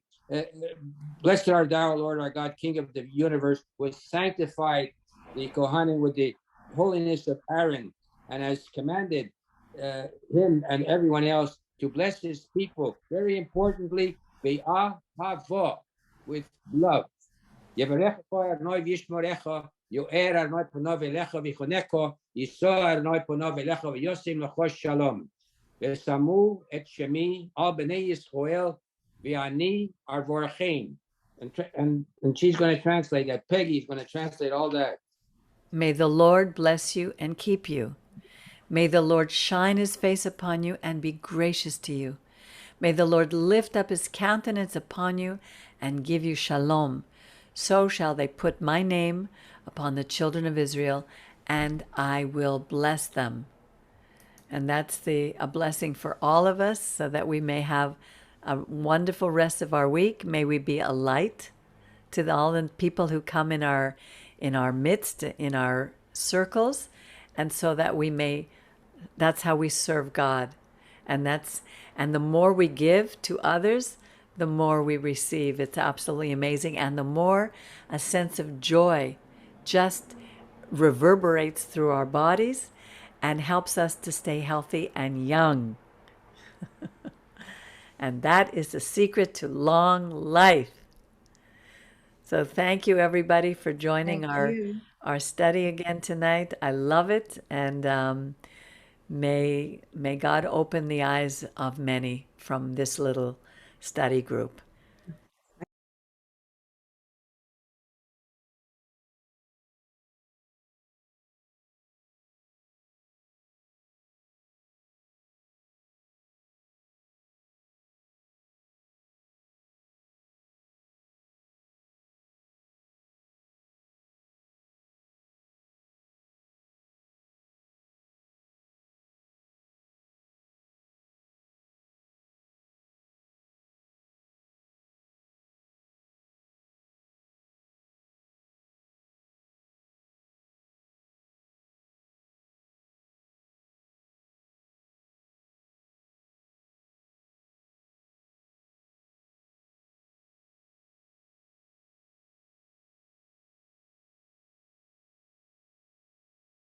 "Blessed art thou, Lord our God, King of the universe," was sanctified the Kohanim with the holiness of Aaron, and has commanded him and everyone else to bless his people. Very importantly, be'ahava, with love. Yevarecha Adonai v'yishmorecha, yo'er Adonai panav elecha v'choneka, yisah Adonai panav elecha v'yosim lechosh shalom. V'samu et shemi al b'nei Yisrael v'ani arvorachem. And she's going to translate that. Peggy is going to translate all that. May the Lord bless you and keep you. May the Lord shine his face upon you and be gracious to you. May the Lord lift up his countenance upon you and give you shalom. So shall they put my name upon the children of Israel, and I will bless them. And that's a blessing for all of us, so that we may have a wonderful rest of our week. May we be a light to all the people who come in our midst, in our circles, and so that we may, that's how we serve God. And the more we give to others, the more we receive. It's absolutely amazing. And the more a sense of joy just reverberates through our bodies and helps us to stay healthy and young. And that is the secret to long life. So thank you, everybody, for joining our study again tonight. I love it, and may God open the eyes of many from this little study group.